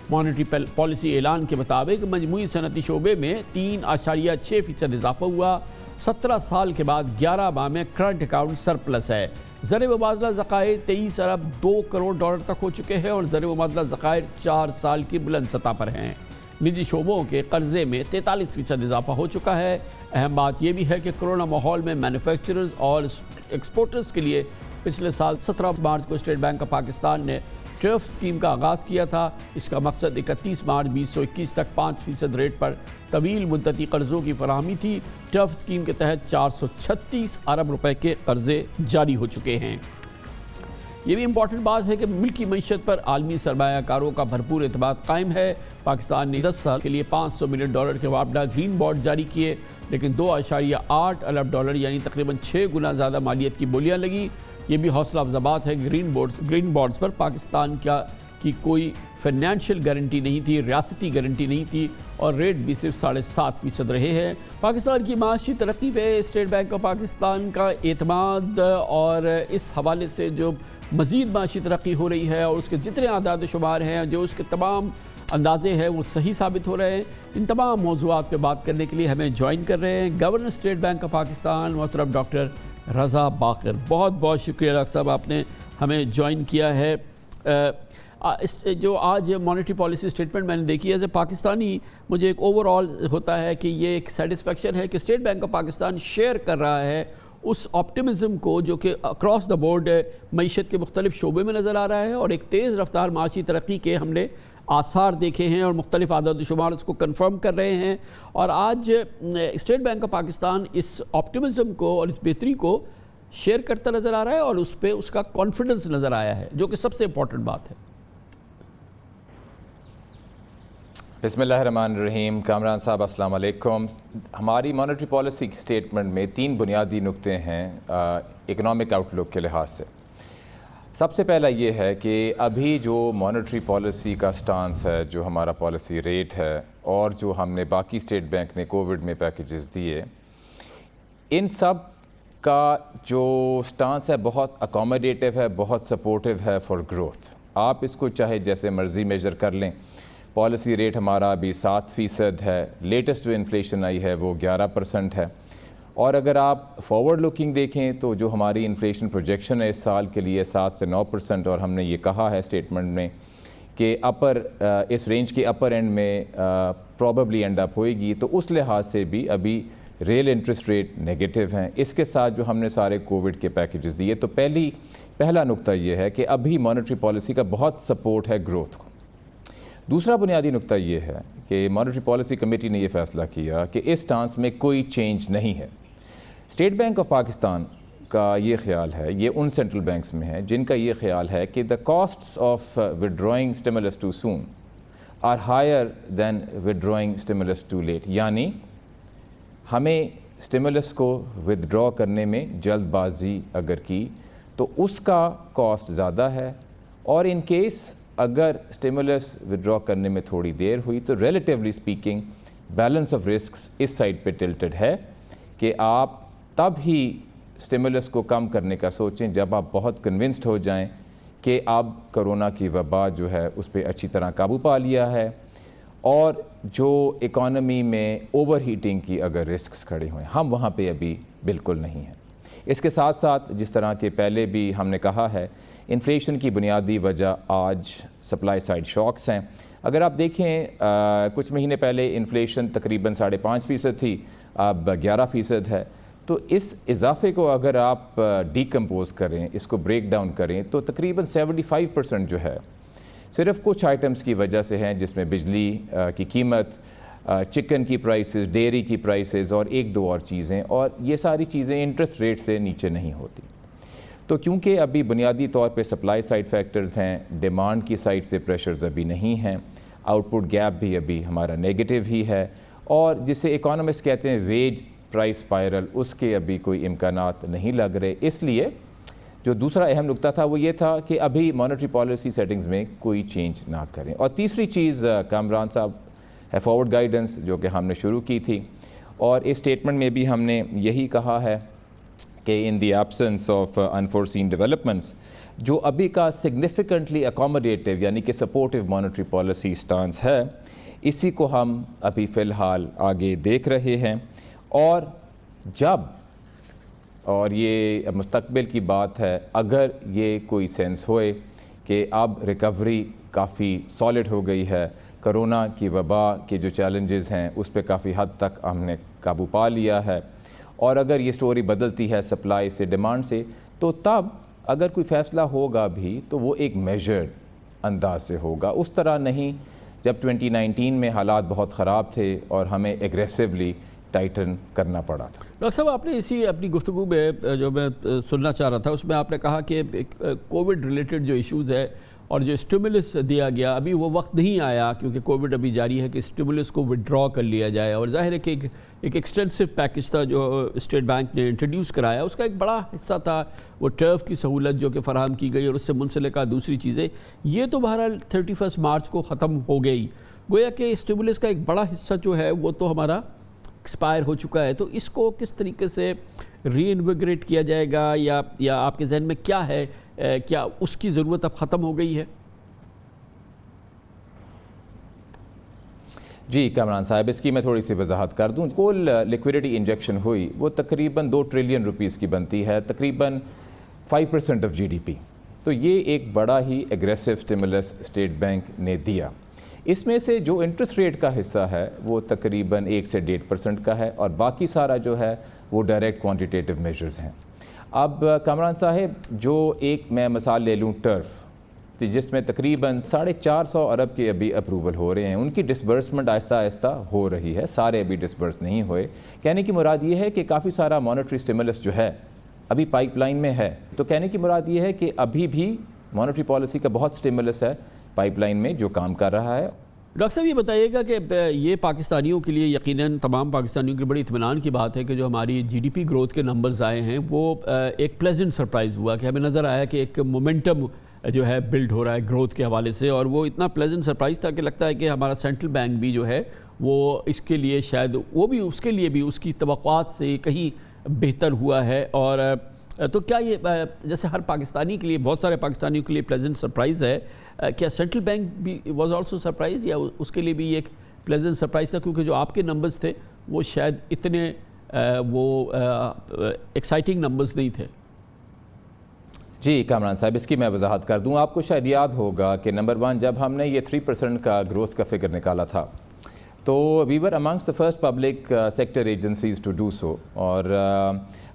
مانیٹری پالیسی اعلان کے مطابق مجموعی صنعتی شعبے میں 3.6% اضافہ ہوا۔ 17 سال کے بعد 11 ماہ میں کرنٹ اکاؤنٹ سرپلس ہے۔ زر مبادلہ ذخائر 23 ارب 2 کروڑ ڈالر تک ہو چکے ہیں اور زر مبادلہ ذخائر 4 سال کی بلند سطح پر ہیں۔ نجی شعبوں کے قرضے میں 43% اضافہ ہو چکا ہے۔ اہم بات یہ بھی ہے کہ کرونا ماحول میں مینوفیکچررز اور ایکسپورٹرز کے لیے پچھلے سال 17 مارچ کو اسٹیٹ بینک آف پاکستان نے ٹرف اسکیم کا آغاز کیا تھا۔ اس کا مقصد 31 مارچ 2021 تک 5% ریٹ پر طویل مدتی قرضوں کی فراہمی تھی۔ ٹرف اسکیم کے تحت 436 ارب روپے کے قرضے جاری ہو چکے ہیں۔ یہ بھی امپورٹنٹ بات ہے کہ ملکی معیشت پر عالمی سرمایہ کاروں کا بھرپور اعتماد قائم ہے۔ پاکستان نے 10 سال کے لیے $500 ملین کے وابڈہ گرین بانڈ جاری کیے، لیکن 2.8 ارب ڈالر یعنی تقریباً 6 گنا زیادہ مالیت کی بولیاں لگیں۔ یہ بھی حوصلہ افزا بات ہے کہ گرین بانڈز پر پاکستان کی کوئی فائنینشیل گارنٹی نہیں تھی، ریاستی گارنٹی نہیں تھی اور ریٹ بھی صرف 7.5% رہے ہیں۔ پاکستان کی معاشی ترقی پہ اسٹیٹ بینک آف پاکستان کا اعتماد اور اس حوالے سے جو مزید معاشی ترقی ہو رہی ہے اور اس کے جتنے اعداد و شمار ہیں، جو اس کے تمام اندازے ہیں وہ صحیح ثابت ہو رہے ہیں۔ ان تمام موضوعات پہ بات کرنے کے لیے ہمیں جوائن کر رہے ہیں governor State Bank of Pakistan محترم ڈاکٹر رضا باقر۔ بہت بہت شکریہ ڈاکٹر صاحب، آپ نے ہمیں جوائن کیا ہے۔ جو آج مانیٹری پالیسی سٹیٹمنٹ میں نے دیکھی ہے پاکستانی، مجھے ایک اوور آل ہوتا ہے کہ یہ ایک سیٹسفیکشن ہے کہ state Bank of Pakistan share کر رہا ہے اس آپٹیمزم کو جو کہ اکراس دا بورڈ معیشت کے مختلف شعبے میں نظر آ رہا ہے اور ایک تیز رفتار معاشی ترقی کے ہم نے آثار دیکھے ہیں اور مختلف اعداد و شمار اس کو کنفرم کر رہے ہیں۔ اور آج اسٹیٹ بینک آف پاکستان اس آپٹیمزم کو اور اس بہتری کو شیئر کرتا نظر آ رہا ہے اور اس پہ اس کا کانفیڈنس نظر آیا ہے، جو کہ سب سے امپورٹنٹ بات ہے۔ بسم اللہ الرحمن الرحیم۔ کامران صاحب السلام علیکم۔ ہماری مانیٹری پالیسی کی سٹیٹمنٹ میں 3 بنیادی نکتے ہیں اکنامک آؤٹ لک کے لحاظ سے۔ سب سے پہلا یہ ہے کہ ابھی جو مانیٹری پالیسی کا سٹانس ہے، جو ہمارا پالیسی ریٹ ہے، اور جو ہم نے باقی اسٹیٹ بینک نے کووڈ میں پیکیجز دیے، ان سب کا جو سٹانس ہے بہت اکوموڈیٹیو ہے، بہت سپورٹیو ہے فار گروتھ. آپ اس کو چاہے جیسے مرضی میجر کر لیں. پالیسی ریٹ ہمارا ابھی 7% ہے، لیٹسٹ جو انفلیشن آئی ہے وہ 11% ہے. اور اگر آپ فارورڈ لوکنگ دیکھیں تو جو ہماری انفلیشن پروجیکشن ہے اس سال کے لیے 7 سے 9%، اور ہم نے یہ کہا ہے اسٹیٹمنٹ میں کہ اس رینج کے اپر اینڈ میں پروبیبلی اینڈ اپ ہوئے گی. تو اس لحاظ سے بھی ابھی ریل انٹرسٹ ریٹ نیگیٹو ہیں. اس کے ساتھ جو ہم نے سارے کووڈ کے پیکیجز دیے، تو پہلا نقطہ یہ ہے کہ ابھی مانیٹری پالیسی کا بہت سپورٹ ہے گروتھ کو. دوسرا بنیادی نقطہ یہ ہے کہ مانیٹری پالیسی کمیٹی نے یہ فیصلہ کیا کہ اس سٹانس میں کوئی چینج نہیں ہے. اسٹیٹ بینک آف پاکستان کا یہ خیال ہے، یہ ان سینٹرل بینکس میں ہے جن کا یہ خیال ہے کہ the costs of withdrawing stimulus too soon are higher than withdrawing stimulus too late. یعنی ہمیں اسٹیمولس کو ودرا کرنے میں جلد بازی اگر کی تو اس کا کاسٹ زیادہ ہے، اور ان کیس اگر اسٹیمولس ودرا کرنے میں تھوڑی دیر ہوئی تو relatively speaking balance of risks اس سائڈ پہ ٹلٹڈ ہے کہ آپ تب ہی اسٹیمولس کو کم کرنے کا سوچیں جب آپ بہت کنونسڈ ہو جائیں کہ اب کرونا کی وبا جو ہے اس پہ اچھی طرح قابو پا لیا ہے، اور جو اکانومی میں اوور ہیٹنگ کی اگر رسکس کھڑے ہوئے. ہم وہاں پہ ابھی بالکل نہیں ہیں. اس کے ساتھ ساتھ جس طرح کہ پہلے بھی ہم نے کہا ہے، انفلیشن کی بنیادی وجہ آج سپلائی سائڈ شاکس ہیں. اگر آپ دیکھیں کچھ مہینے پہلے انفلیشن تقریباً 5.5% تھی، اب 11% ہے. تو اس اضافے کو اگر آپ ڈیکمپوز کریں، اس کو بریک ڈاؤن کریں، تو تقریباً 75% جو ہے صرف کچھ آئٹمز کی وجہ سے ہیں، جس میں بجلی کی قیمت، چکن کی پرائسز، ڈیری کی پرائسز، اور ایک دو اور چیزیں، اور یہ ساری چیزیں انٹرسٹ ریٹ سے نیچے نہیں ہوتی. تو کیونکہ ابھی بنیادی طور پہ سپلائی سائڈ فیکٹرز ہیں، ڈیمانڈ کی سائڈ سے پریشرز ابھی نہیں ہیں، آؤٹ پٹ گیپ بھی ابھی ہمارا نیگیٹو ہی ہے، اور جسے اکانومسٹ کہتے ہیں ویج پرائس اسپائرل، اس کے ابھی کوئی امکانات نہیں لگ رہے. اس لیے جو دوسرا اہم نقطہ تھا وہ یہ تھا کہ ابھی مانیٹری پالیسی سیٹنگز میں کوئی چینج نہ کریں. اور تیسری چیز کامران صاحب ہے فارورڈ گائیڈنس، جو کہ ہم نے شروع کی تھی، اور اس اسٹیٹمنٹ میں بھی ہم نے یہی کہا ہے کہ in the absence of unforeseen developments, جو ابھی کا سگنیفیکنٹلی اکوموڈیٹیو یعنی کہ سپورٹیو مانیٹری پالیسی سٹانس ہے، اسی کو ہم ابھی فی الحال آگے دیکھ رہے ہیں. اور جب، اور یہ مستقبل کی بات ہے، اگر یہ کوئی سینس ہوئے کہ اب ریکوری کافی سالڈ ہو گئی ہے، کرونا کی وبا کے جو چیلنجز ہیں اس پہ کافی حد تک ہم نے قابو پا لیا ہے، اور اگر یہ سٹوری بدلتی ہے سپلائی سے ڈیمانڈ سے، تو تب اگر کوئی فیصلہ ہوگا بھی تو وہ ایک میجرڈ انداز سے ہوگا. اس طرح نہیں جب 2019 میں حالات بہت خراب تھے اور ہمیں ایگریسولی ٹائٹن کرنا پڑا تھا. ڈاکٹر صاحب، آپ نے اسی اپنی گفتگو میں جو میں سننا چاہ رہا تھا، اس میں آپ نے کہا کہ کووڈ ریلیٹڈ جو ایشوز ہے اور جو اسٹیمولس دیا گیا، ابھی وہ وقت نہیں آیا کیونکہ کووڈ ابھی جاری ہے کہ اسٹیمولس کو وڈرا کر لیا جائے. اور ظاہر ہے کہ ایک ایکسٹینسو پیکج تھا جو اسٹیٹ بینک نے انٹروڈیوس کرایا، اس کا ایک بڑا حصہ تھا وہ ٹرف کی سہولت جو کہ فراہم کی گئی، اور اس سے منسلکہ دوسری چیزیں. یہ تو بہرحال 31 مارچ کو ختم ہو گئی. گویا کہ اسٹیمولس کا ایک بڑا حصہ جو ہے وہ تو ہمارا ایکسپائر ہو چکا ہے. تو اس کو کس طریقے سے ری انویگریٹ کیا جائے گا، یا آپ کے ذہن میں کیا ہے، کیا اس کی ضرورت اب ختم ہو گئی ہے؟ جی کامران صاحب، اس کی میں تھوڑی سی وضاحت کر دوں. کل لیکویڈیٹی انجیکشن ہوئی وہ تقریباً 2 ٹریلین روپیز کی بنتی ہے، تقریباً 5% آف GDP. تو یہ ایک بڑا ہی ایگریسو اسٹیمولس اسٹیٹ بینک نے دیا. اس میں سے جو انٹرسٹ ریٹ کا حصہ ہے وہ تقریباً 1 سے 1.5% کا ہے، اور باقی سارا جو ہے وہ ڈائریکٹ کوانٹیٹیو میجرز ہیں. اب کامران صاحب، جو ایک میں مثال لے لوں ٹرف، جس میں تقریباً 450 ارب کے ابھی اپروول ہو رہے ہیں، ان کی ڈسبرسمنٹ آہستہ آہستہ ہو رہی ہے، سارے ابھی ڈسبرس نہیں ہوئے. کہنے کی مراد یہ ہے کہ کافی سارا مانیٹری اسٹیمولس جو ہے ابھی پائپ لائن میں ہے. تو کہنے کی مراد یہ ہے کہ ابھی بھی مانیٹری پالیسی کا بہت اسٹیمولس ہے پائپ لائن میں جو کام کر رہا ہے. ڈاکٹر صاحب یہ بتائیے گا کہ یہ پاکستانیوں کے لیے یقیناً تمام پاکستانیوں کی بڑی اطمینان کی بات ہے کہ جو ہماری جی ڈی پی گروتھ کے نمبرز آئے ہیں وہ ایک پلیزنٹ سرپرائز ہوا کہ ہمیں نظر آیا کہ ایک مومنٹم جو ہے بلڈ ہو رہا ہے گروتھ کے حوالے سے، اور وہ اتنا پلیزنٹ سرپرائز تھا کہ لگتا ہے کہ ہمارا سینٹرل بینک بھی جو ہے وہ اس کے لیے شاید وہ بھی اس کے لیے بھی اس کی توقعات سے کہیں بہتر ہوا ہے۔ اور تو کیا یہ جیسے ہر پاکستانی کے لیے، بہت سارے پاکستانیوں کے لیے پلیزنٹ سرپرائز ہے، کیا سینٹرل بینک بھی واز آلسو سرپرائز یا اس کے لیے بھی ایک پلیزنٹ سرپرائز تھا، کیونکہ جو آپ کے نمبرز تھے وہ شاید اتنے وہ ایکسائٹنگ نمبرز نہیں تھے؟ جی کامران صاحب، اس کی میں وضاحت کر دوں۔ آپ کو شاید یاد ہوگا کہ نمبر 1 جب ہم نے یہ 3% کا گروتھ کا فگر نکالا تھا تو we were amongst the first public sector agencies to do so, اور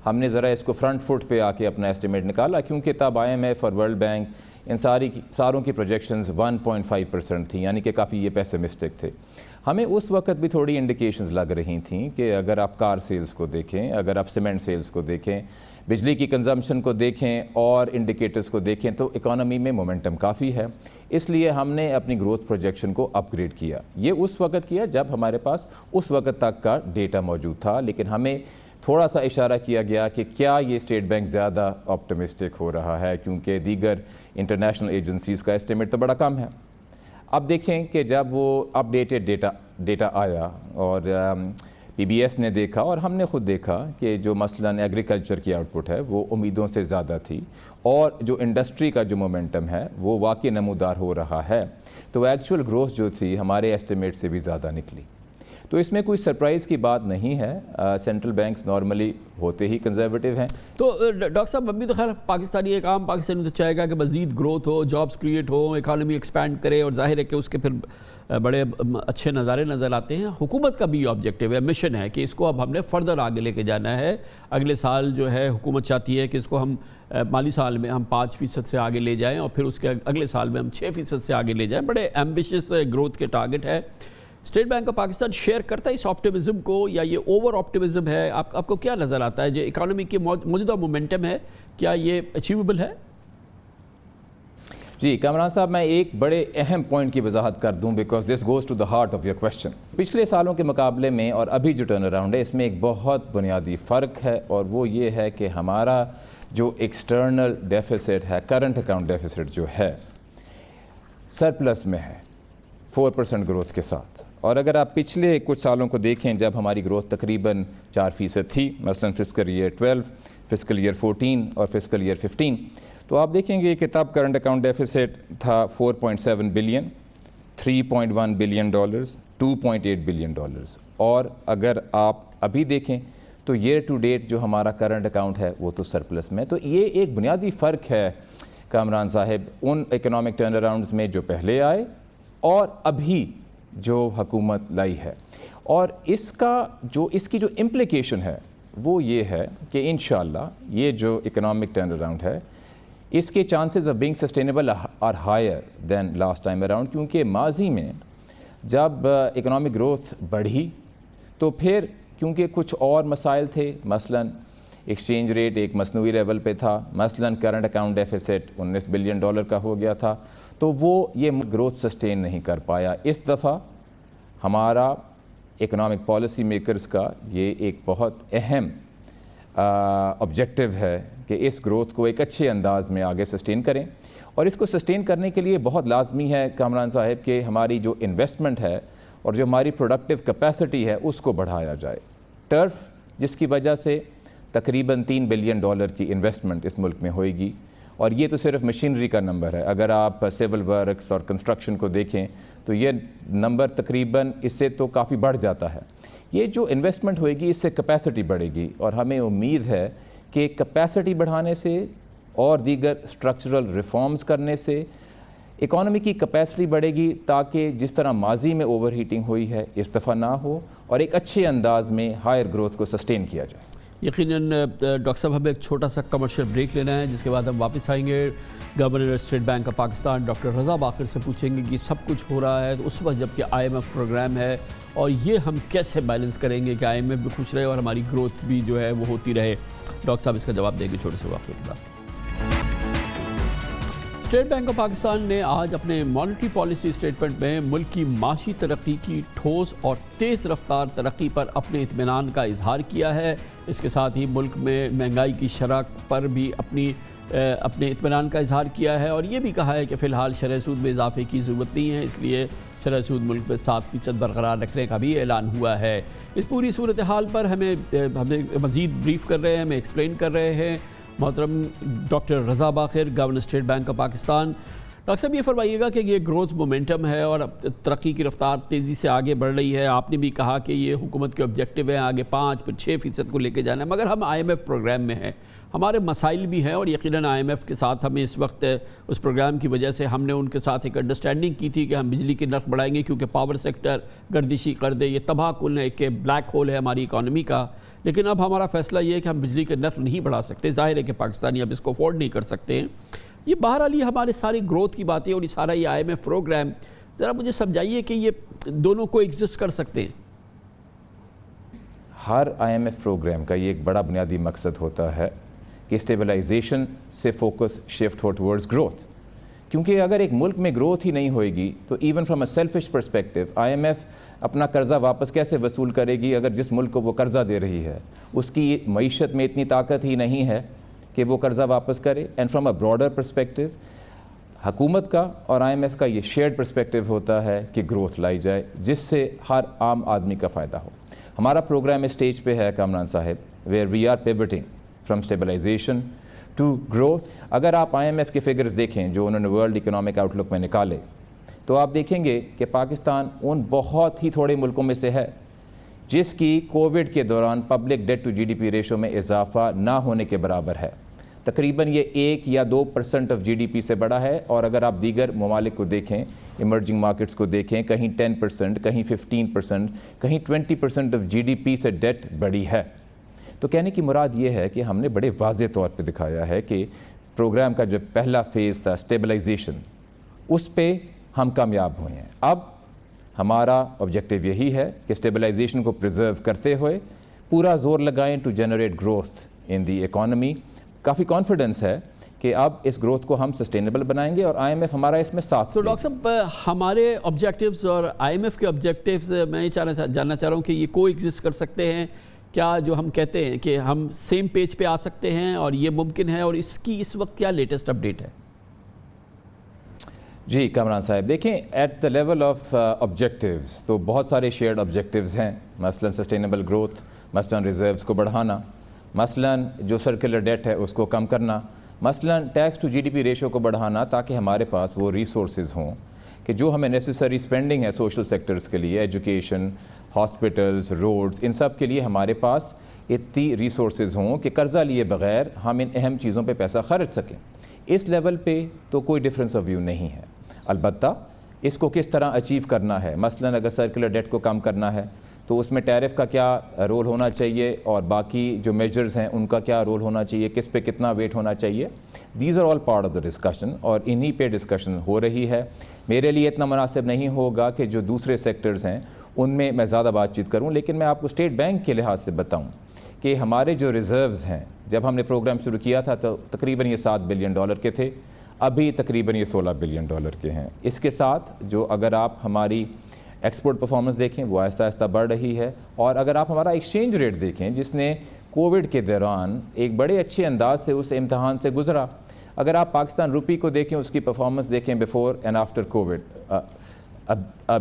ہم نے ذرا اس کو فرنٹ فٹ پہ آ کے اپنا ایسٹیمیٹ نکالا، کیونکہ تب IMF اور ورلڈ بینک ان ساروں کی پروجیکشنز 1.5% تھیں، یعنی کہ کافی یہ پیسمسٹک تھے۔ ہمیں اس وقت بھی تھوڑی انڈیکیشنز لگ رہی تھیں کہ اگر آپ کار سیلز کو دیکھیں، اگر آپ سیمنٹ سیلز کو دیکھیں، بجلی کی کنزمپشن کو دیکھیں اور انڈیکیٹرز کو دیکھیں تو اکانومی میں مومنٹم کافی ہے، اس لیے ہم نے اپنی گروتھ پروجیکشن کو اپ گریڈ کیا۔ یہ اس وقت کیا جب ہمارے پاس اس وقت تک کا ڈیٹا موجود تھا، لیکن ہمیں تھوڑا سا اشارہ کیا گیا کہ کیا یہ اسٹیٹ بینک زیادہ آپٹمسٹک ہو رہا ہے، کیونکہ دیگر انٹرنیشنل ایجنسیز کا اسٹیمیٹ تو بڑا کم ہے۔ اب دیکھیں کہ جب وہ اپ ڈیٹڈ ڈیٹا آیا اور پی بی ایس نے دیکھا اور ہم نے خود دیکھا کہ جو مثلاً ایگریکلچر کی آؤٹ پٹ ہے وہ امیدوں سے زیادہ تھی، اور جو انڈسٹری کا جو مومنٹم ہے وہ واقعی نمودار ہو رہا ہے، تو ایکچول گروتھ جو تھی ہمارے ایسٹیمیٹ سے بھی زیادہ نکلی۔ تو اس میں کوئی سرپرائز کی بات نہیں ہے، سینٹرل بینکس نارملی ہوتے ہی کنزرویٹو ہیں۔ تو ڈاکٹر صاحب ابھی تو خیر پاکستانی، ایک عام پاکستانی تو چاہے گا کہ مزید گروتھ ہو، جابز کریٹ ہو، اکانومی ایکسپینڈ کرے، اور ظاہر ہے کہ اس کے پھر بڑے اچھے نظارے نظر آتے ہیں۔ حکومت کا بھی آبجیکٹیو ہے، مشن ہے کہ اس کو اب ہم نے فردر آگے لے کے جانا ہے۔ اگلے سال جو ہے حکومت چاہتی ہے کہ اس کو ہم مالی سال میں ہم 5% سے آگے لے جائیں، اور پھر اس کے اگلے سال میں ہم 6% سے آگے لے جائیں۔ بڑے ایمبیشس گروتھ کے ٹارگٹ ہے۔ State Bank of Pakistan share کرتا ہے اس آپٹیمزم کو، یا یہ اوور آپٹیمزم ہے؟ آپ کو کیا نظر آتا ہے جو اکانومی کی موجودہ مومنٹم ہے، کیا یہ اچیویبل ہے؟ جی کامران صاحب، میں ایک بڑے اہم پوائنٹ کی وضاحت کر دوں، because this goes to the heart of your question. پچھلے سالوں کے مقابلے میں اور ابھی جو ٹرن اراؤنڈ ہے اس میں ایک بہت بنیادی فرق ہے، اور وہ یہ ہے کہ ہمارا جو ایکسٹرنل ڈیفیسٹ ہے، کرنٹ اکاؤنٹ ڈیفیسٹ جو ہے، سرپلس میں ہے 4% گروتھ کے ساتھ۔ اور اگر آپ پچھلے کچھ سالوں کو دیکھیں جب ہماری گروتھ تقریباً 4% تھی، مثلاً فسکل ایئر 12، فسکل ایئر 14 اور فسکل ایئر 15، تو آپ دیکھیں گے کہ تب کرنٹ اکاؤنٹ ڈیفیسٹ تھا 4.7 billion, 3.1 billion dollars, 2.8 billion dollars, اور اگر آپ ابھی دیکھیں تو ایئر ٹو ڈیٹ جو ہمارا کرنٹ اکاؤنٹ ہے وہ تو سرپلس میں۔ تو یہ ایک بنیادی فرق ہے کامران صاحب ان اکنامک ٹرن اراؤنڈز میں جو پہلے آئے اور ابھی جو حکومت لائی ہے، اور اس کی جو امپلیکیشن ہے وہ یہ ہے کہ انشاءاللہ یہ جو اکنامک ٹرن اراؤنڈ ہے اس کے chances of being sustainable are higher than last time around, کیونکہ ماضی میں جب اکنامک گروتھ بڑھی تو پھر کیونکہ کچھ اور مسائل تھے، مثلاً ایکسچینج ریٹ ایک مصنوعی لیول پہ تھا، مثلاً current account deficit 19 billion dollar کا ہو گیا تھا، تو وہ یہ گروتھ سسٹین نہیں کر پایا۔ اس دفعہ ہمارا اکنامک پالیسی میکرز کا یہ ایک بہت اہم آبجیکٹیو ہے کہ اس گروتھ کو ایک اچھے انداز میں آگے سسٹین کریں، اور اس کو سسٹین کرنے کے لیے بہت لازمی ہے کامران صاحب کہ ہماری جو انویسٹمنٹ ہے اور جو ہماری پروڈکٹیو کیپیسٹی ہے اس کو بڑھایا جائے۔ ٹرف جس کی وجہ سے تقریباً 3 بلین ڈالر کی انویسٹمنٹ اس ملک میں ہوئے گی، اور یہ تو صرف مشینری کا نمبر ہے۔ اگر آپ سول ورکس اور کنسٹرکشن کو دیکھیں تو یہ نمبر تقریباً اس سے تو کافی بڑھ جاتا ہے۔ یہ جو انویسٹمنٹ ہوئے گی اس سے کیپیسٹی بڑھے گی، اور ہمیں امید ہے کہ کیپیسٹی بڑھانے سے اور دیگر اسٹرکچرل ریفارمز کرنے سے اکانومی کی کیپیسٹی بڑھے گی، تاکہ جس طرح ماضی میں اوور ہیٹنگ ہوئی ہے اس دفعہ نہ ہو، اور ایک اچھے انداز میں ہائر گروتھ کو سسٹین کیا جائے۔ یقیناً ڈاکٹر صاحب ہمیں ایک چھوٹا سا کمرشل بریک لینا ہے، جس کے بعد ہم واپس آئیں گے۔ Governor State Bank of Pakistan doctor Raza Baqir سے پوچھیں گے کہ سب کچھ ہو رہا ہے تو اس وقت جب کہ IMF پروگرام ہے، اور یہ ہم کیسے بیلنس کریں گے کہ IMF بھی خوش رہے اور ہماری گروتھ بھی جو ہے وہ ہوتی رہے۔ ڈاکٹر صاحب اس کا جواب دیں گے چھوٹے سے واقعے کے بعد۔ اسٹیٹ بینک آف پاکستان نے آج اپنے مانیٹری پالیسی اسٹیٹمنٹ میں ملک کی معاشی ترقی کی ٹھوس اور تیز رفتار ترقی پر اپنے اطمینان کا اظہار کیا ہے۔ اس کے ساتھ ہی ملک میں مہنگائی کی شرح پر بھی اپنے اطمینان کا اظہار کیا ہے، اور یہ بھی کہا ہے کہ فی الحال شرح سود میں اضافے کی ضرورت نہیں ہے، اس لیے شرح سود ملک میں 7% برقرار رکھنے کا بھی اعلان ہوا ہے۔ اس پوری صورتحال پر ہمیں مزید بریف کر رہے ہیں، ہمیں ایکسپلین کر رہے ہیں محترم doctor Raza Baqir, governor State Bank of Pakistan. Doctor صاحب یہ فرمائیے گا کہ یہ گروتھ مومنٹم ہے اور ترقی کی رفتار تیزی سے آگے بڑھ رہی ہے، آپ نے بھی کہا کہ یہ حکومت کے آبجیکٹیو ہیں آگے 5 پھر 6% کو لے کے جانا ہے، مگر ہم IMF پروگرام میں ہیں، ہمارے مسائل بھی ہیں، اور یقیناً IMF کے ساتھ ہمیں اس وقت اس پروگرام کی وجہ سے ہم نے ان کے ساتھ ایک انڈرسٹینڈنگ کی تھی کہ ہم بجلی کے نرخ بڑھائیں گے کیونکہ پاور سیکٹر گردشی کر دے، یہ تباہ کن ہے، کہ بلیک ہول ہے ہماری اکانومی کا۔ لیکن اب ہمارا فیصلہ یہ ہے کہ ہم بجلی کے نرخ نہیں بڑھا سکتے، ظاہر ہے کہ پاکستانی اب اس کو افورڈ نہیں کر سکتے ہیں۔ یہ بہرحال یہ ہمارے ساری گروتھ کی باتیں اور یہ سارا یہ IMF پروگرام، ذرا مجھے سمجھائیے کہ یہ دونوں کو ایگزسٹ کر سکتے ہیں؟ ہر IMF پروگرام کا یہ ایک بڑا بنیادی مقصد ہوتا ہے کہ اسٹیبلائزیشن سے فوکس شفٹ ہو ٹورڈز گروتھ، کیونکہ اگر ایک ملک میں گروتھ ہی نہیں ہوئے گی تو even from a selfish perspective IMF اپنا قرضہ واپس کیسے وصول کرے گی اگر جس ملک کو وہ قرضہ دے رہی ہے اس کی معیشت میں اتنی طاقت ہی نہیں ہے کہ وہ قرضہ واپس کرے۔ And from a broader perspective حکومت کا اور IMF کا یہ شیئرڈ پرسپیکٹیو ہوتا ہے کہ گروتھ لائی جائے جس سے ہر عام آدمی کا فائدہ ہو۔ ہمارا پروگرام اس سٹیج پہ ہے کامران صاحب where we are pivoting from stabilization to growth. اگر آپ IMF کے فگرز دیکھیں جو انہوں نے ورلڈ اکنامک آؤٹ لک میں نکالے تو آپ دیکھیں گے کہ پاکستان ان بہت ہی تھوڑے ملکوں میں سے ہے جس کی کووڈ کے دوران public debt to GDP ratio میں اضافہ نہ ہونے کے برابر ہے، تقریباً یہ 1 یا 2% آف GDP سے بڑا ہے۔ اور اگر آپ دیگر ممالک کو دیکھیں، ایمرجنگ مارکیٹس کو دیکھیں، کہیں 10%، کہیں 15%، کہیں 20% آف GDP سے ڈیٹ بڑی ہے۔ تو کہنے کی مراد یہ ہے کہ ہم نے بڑے واضح طور پہ دکھایا ہے کہ پروگرام کا جو پہلا فیز تھا اسٹیبلائزیشن، اس پہ ہم کامیاب ہوئے ہیں۔ اب ہمارا آبجیکٹیو یہی ہے کہ اسٹیبلائزیشن کو پریزرو کرتے ہوئے پورا زور لگائیں to generate growth in the economy. کافی کانفیڈنس ہے کہ اب اس گروتھ کو ہم سسٹینیبل بنائیں گے اور IMF ہمارا اس میں ساتھ۔ تو ڈاکٹر صاحب ہمارے آبجیکٹیوز اور IMF کے آبجیکٹیوز میں جاننا چاہ رہا ہوں کہ یہ کو ایگزسٹ کر سکتے ہیں کیا؟ جو ہم کہتے ہیں کہ ہم سیم پیج پہ آ سکتے ہیں اور یہ ممکن ہے، اور اس کی اس وقت کیا لیٹسٹ اپڈیٹ ہے؟ جی کامران صاحب دیکھیں، at the level of objectives تو بہت سارے شیئرڈ آبجیکٹیوز ہیں، مثلا سسٹینیبل گروتھ، مثلا ریزروز کو بڑھانا، مثلا جو سرکولر ڈیٹ ہے اس کو کم کرنا، مثلا ٹیکس ٹو GDP ریشو کو بڑھانا تاکہ ہمارے پاس وہ ریسورسز ہوں کہ جو ہمیں نیسیسری اسپینڈنگ ہے سوشل سیکٹرز کے لیے، ایجوکیشن، ہاسپٹلز، روڈز، ان سب کے لیے ہمارے پاس اتنی ریسورسز ہوں کہ قرضہ لیے بغیر ہم ان اہم چیزوں پہ پیسہ خرچ سکیں۔ اس لیول پہ تو کوئی ڈفرینس آف ویو نہیں ہے، البتہ اس کو کس طرح اچیو کرنا ہے۔ مثلا اگر سرکولر ڈیٹ کو کم کرنا ہے تو اس میں ٹیرف کا کیا رول ہونا چاہیے اور باقی جو میجرز ہیں ان کا کیا رول ہونا چاہیے، کس پہ کتنا ویٹ ہونا چاہیے، these are all part of the discussion, اور انہی پہ ڈسکشن ہو رہی ہے۔ میرے لیے اتنا مناسب نہیں ہوگا کہ جو دوسرے سیکٹرز ہیں ان میں زیادہ بات چیت کروں، لیکن میں آپ کو اسٹیٹ بینک کے لحاظ سے بتاؤں کہ ہمارے جو ریزروز ہیں، جب ہم نے پروگرام شروع کیا تھا تو تقریباً یہ $7 بلین کے تھے، ابھی تقریباً یہ $16 بلین کے ہیں۔ اس کے ساتھ جو اگر آپ ہماری ایکسپورٹ پرفارمنس دیکھیں وہ آہستہ آہستہ بڑھ رہی ہے، اور اگر آپ ہمارا ایکسچینج ریٹ دیکھیں جس نے کووڈ کے دوران ایک بڑے اچھے انداز سے اس امتحان سے گزرا، اگر آپ پاکستان روپی کو دیکھیں، اس کی پرفارمنس دیکھیں before and after COVID,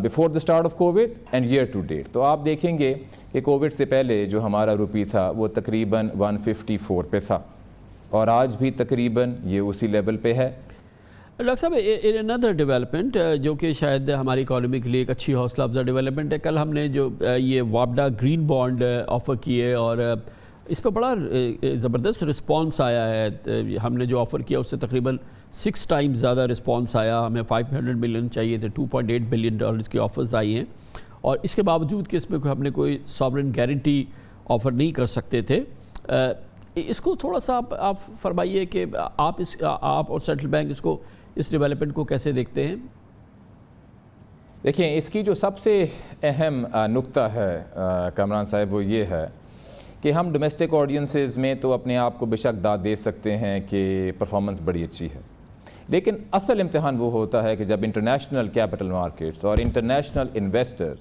before the start of COVID and year to date, تو آپ دیکھیں گے کہ کووڈ سے پہلے جو ہمارا روپی تھا وہ تقریباً 154 پہ تھا، اور آج بھی تقریباً یہ اسی لیول پہ ہے۔ ڈاکٹر صاحب another ڈیولپمنٹ جو کہ شاید ہماری اکانومی کے لیے ایک اچھی حوصلہ افزا ڈیولپمنٹ ہے، کل ہم نے جو یہ وابڈا گرین بانڈ آفر کیے اور اس پہ بڑا زبردست رسپانس آیا ہے، ہم نے جو آفر کیا اس سے تقریباً 6 ٹائمز زیادہ رسپانس آیا، ہمیں 500 ملین چاہیے تھے، $2.8 بلین کی آفرز آئی ہیں، اور اس کے باوجود کہ اس میں ہم نے کوئی ساورن گارنٹی آفر نہیں کر سکتے تھے۔ اس کو تھوڑا سا آپ فرمائیے کہ آپ اور سینٹرل بینک اس ڈیولپمنٹ کو کیسے دیکھتے ہیں؟ دیکھیں، اس کی جو سب سے اہم نقطہ ہے کامران صاحب وہ یہ ہے کہ ہم ڈومیسٹک آڈینسز میں تو اپنے آپ کو بے شک داد دے سکتے ہیں کہ پرفارمنس بڑی اچھی ہے، لیکن اصل امتحان وہ ہوتا ہے کہ جب انٹرنیشنل کیپٹل مارکیٹس اور انٹرنیشنل انویسٹر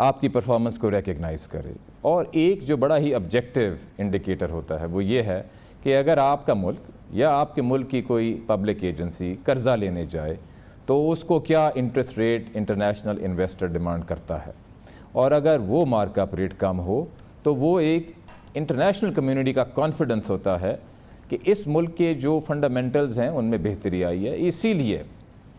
آپ کی پرفارمنس کو ریکگنائز کرے. اور ایک جو بڑا ہی آبجیکٹیو انڈیکیٹر ہوتا ہے وہ یہ ہے کہ اگر آپ کا ملک یا آپ کے ملک کی کوئی پبلک ایجنسی قرضہ لینے جائے تو اس کو کیا interest rate international investor demand کرتا ہے, اور اگر وہ مارک اپ ریٹ کم ہو تو وہ ایک انٹرنیشنل کمیونٹی کا کانفیڈنس ہوتا ہے کہ اس ملک کے جو فنڈامنٹلز ہیں ان میں بہتری آئی ہے. اسی لیے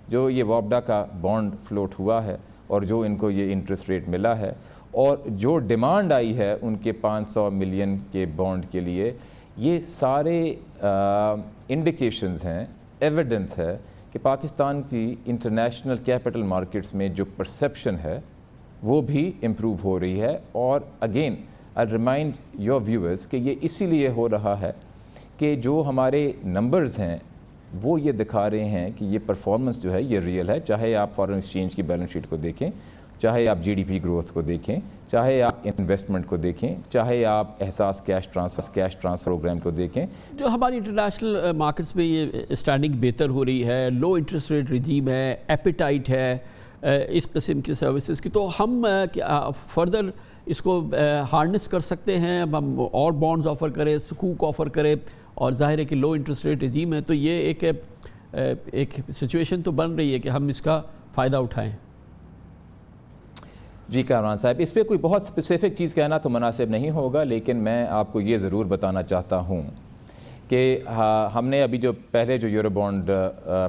جو یہ وابڈا کا بانڈ فلوٹ ہوا ہے اور جو ان کو یہ انٹرسٹ ریٹ ملا ہے اور جو ڈیمانڈ آئی ہے ان کے 500 ملین کے بانڈ کے لیے, یہ سارے انڈیکیشنز ہیں, ایویڈنس ہے کہ پاکستان کی انٹرنیشنل کیپٹل مارکیٹس میں جو پرسیپشن ہے وہ بھی امپروو ہو رہی ہے. اور again I remind your viewers کہ یہ اسی لیے ہو رہا ہے کہ جو ہمارے نمبرز ہیں وہ یہ دکھا رہے ہیں کہ یہ پرفارمنس جو ہے یہ ریئل ہے. چاہے آپ فارن ایکسچینج کی بیلنس شیٹ کو دیکھیں, چاہے آپ جی ڈی پی گروتھ کو دیکھیں, چاہے آپ انویسٹمنٹ کو دیکھیں, چاہے آپ احساس کیش ٹرانسفر پروگرام کو دیکھیں. جو ہماری انٹرنیشنل مارکیٹس میں یہ اسٹینڈنگ بہتر ہو رہی ہے, لو انٹرسٹ ریٹ رجیم ہے, ایپیٹائٹ ہے اس قسم کی سروسز کی, تو ہم فردر اس کو ہارنس کر سکتے ہیں, ہم اور بانڈز آفر کریں, سکوک آفر کریں, اور ظاہر ہے کہ لو انٹرسٹ ریٹ رجیم ہے تو یہ ایک سچویشن تو بن رہی ہے کہ ہم اس کا فائدہ اٹھائیں. جی کامران صاحب, اس پہ کوئی بہت اسپیسیفک چیز کہنا تو مناسب نہیں ہوگا, لیکن میں آپ کو یہ ضرور بتانا چاہتا ہوں کہ ہم نے ابھی جو پہلے جو یورو بانڈ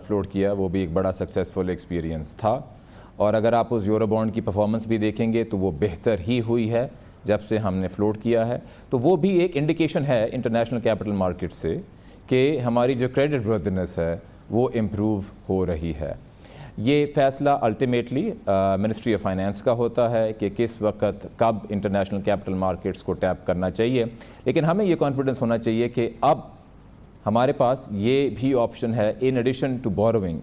فلوٹ کیا وہ بھی ایک بڑا سکسیسفل ایکسپیرینس تھا, اور اگر آپ اس یورو بانڈ کی پرفارمنس بھی دیکھیں گے تو وہ بہتر ہی ہوئی ہے جب سے ہم نے فلوٹ کیا ہے. تو وہ بھی ایک انڈیکیشن ہے انٹرنیشنل کیپٹل مارکیٹ سے کہ ہماری جو کریڈٹ ورتھنس ہے وہ امپروو ہو رہی ہے. یہ فیصلہ الٹیمیٹلی منسٹری آف فائنانس کا ہوتا ہے کہ کس وقت کب انٹرنیشنل کیپٹل مارکیٹس کو ٹیپ کرنا چاہیے, لیکن ہمیں یہ کانفیڈنس ہونا چاہیے کہ اب ہمارے پاس یہ بھی آپشن ہے in addition to borrowing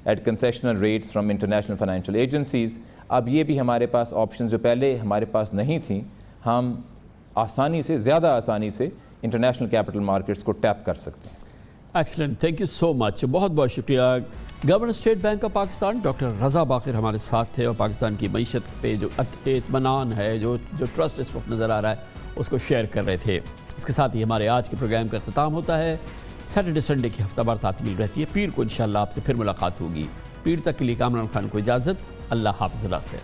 at concessional rates from international financial agencies. اب یہ بھی ہمارے پاس آپشن جو پہلے ہمارے پاس نہیں تھیں, ہم آسانی سے, زیادہ آسانی سے انٹرنیشنل کیپٹل مارکیٹس کو ٹیپ کر سکتے ہیں. Excellent, thank you so much, بہت بہت شکریہ. Governor State Bank of Pakistan doctor Raza Baqir ہمارے ساتھ تھے, اور پاکستان کی معیشت پہ جو اطمینان ہے, جو ٹرسٹ اس وقت نظر آ رہا ہے, اس کو شیئر کر رہے تھے. اس کے ساتھ ہی ہمارے آج کے پروگرام کا اختتام ہوتا ہے. سیٹرڈے سنڈے کی ہفتہ وار تعطیل رہتی ہے, پیر کو انشاءاللہ آپ سے پھر ملاقات ہوگی. پیر تک کے لیے کامران خان کو اجازت. اللہ حافظ. اللہ سے.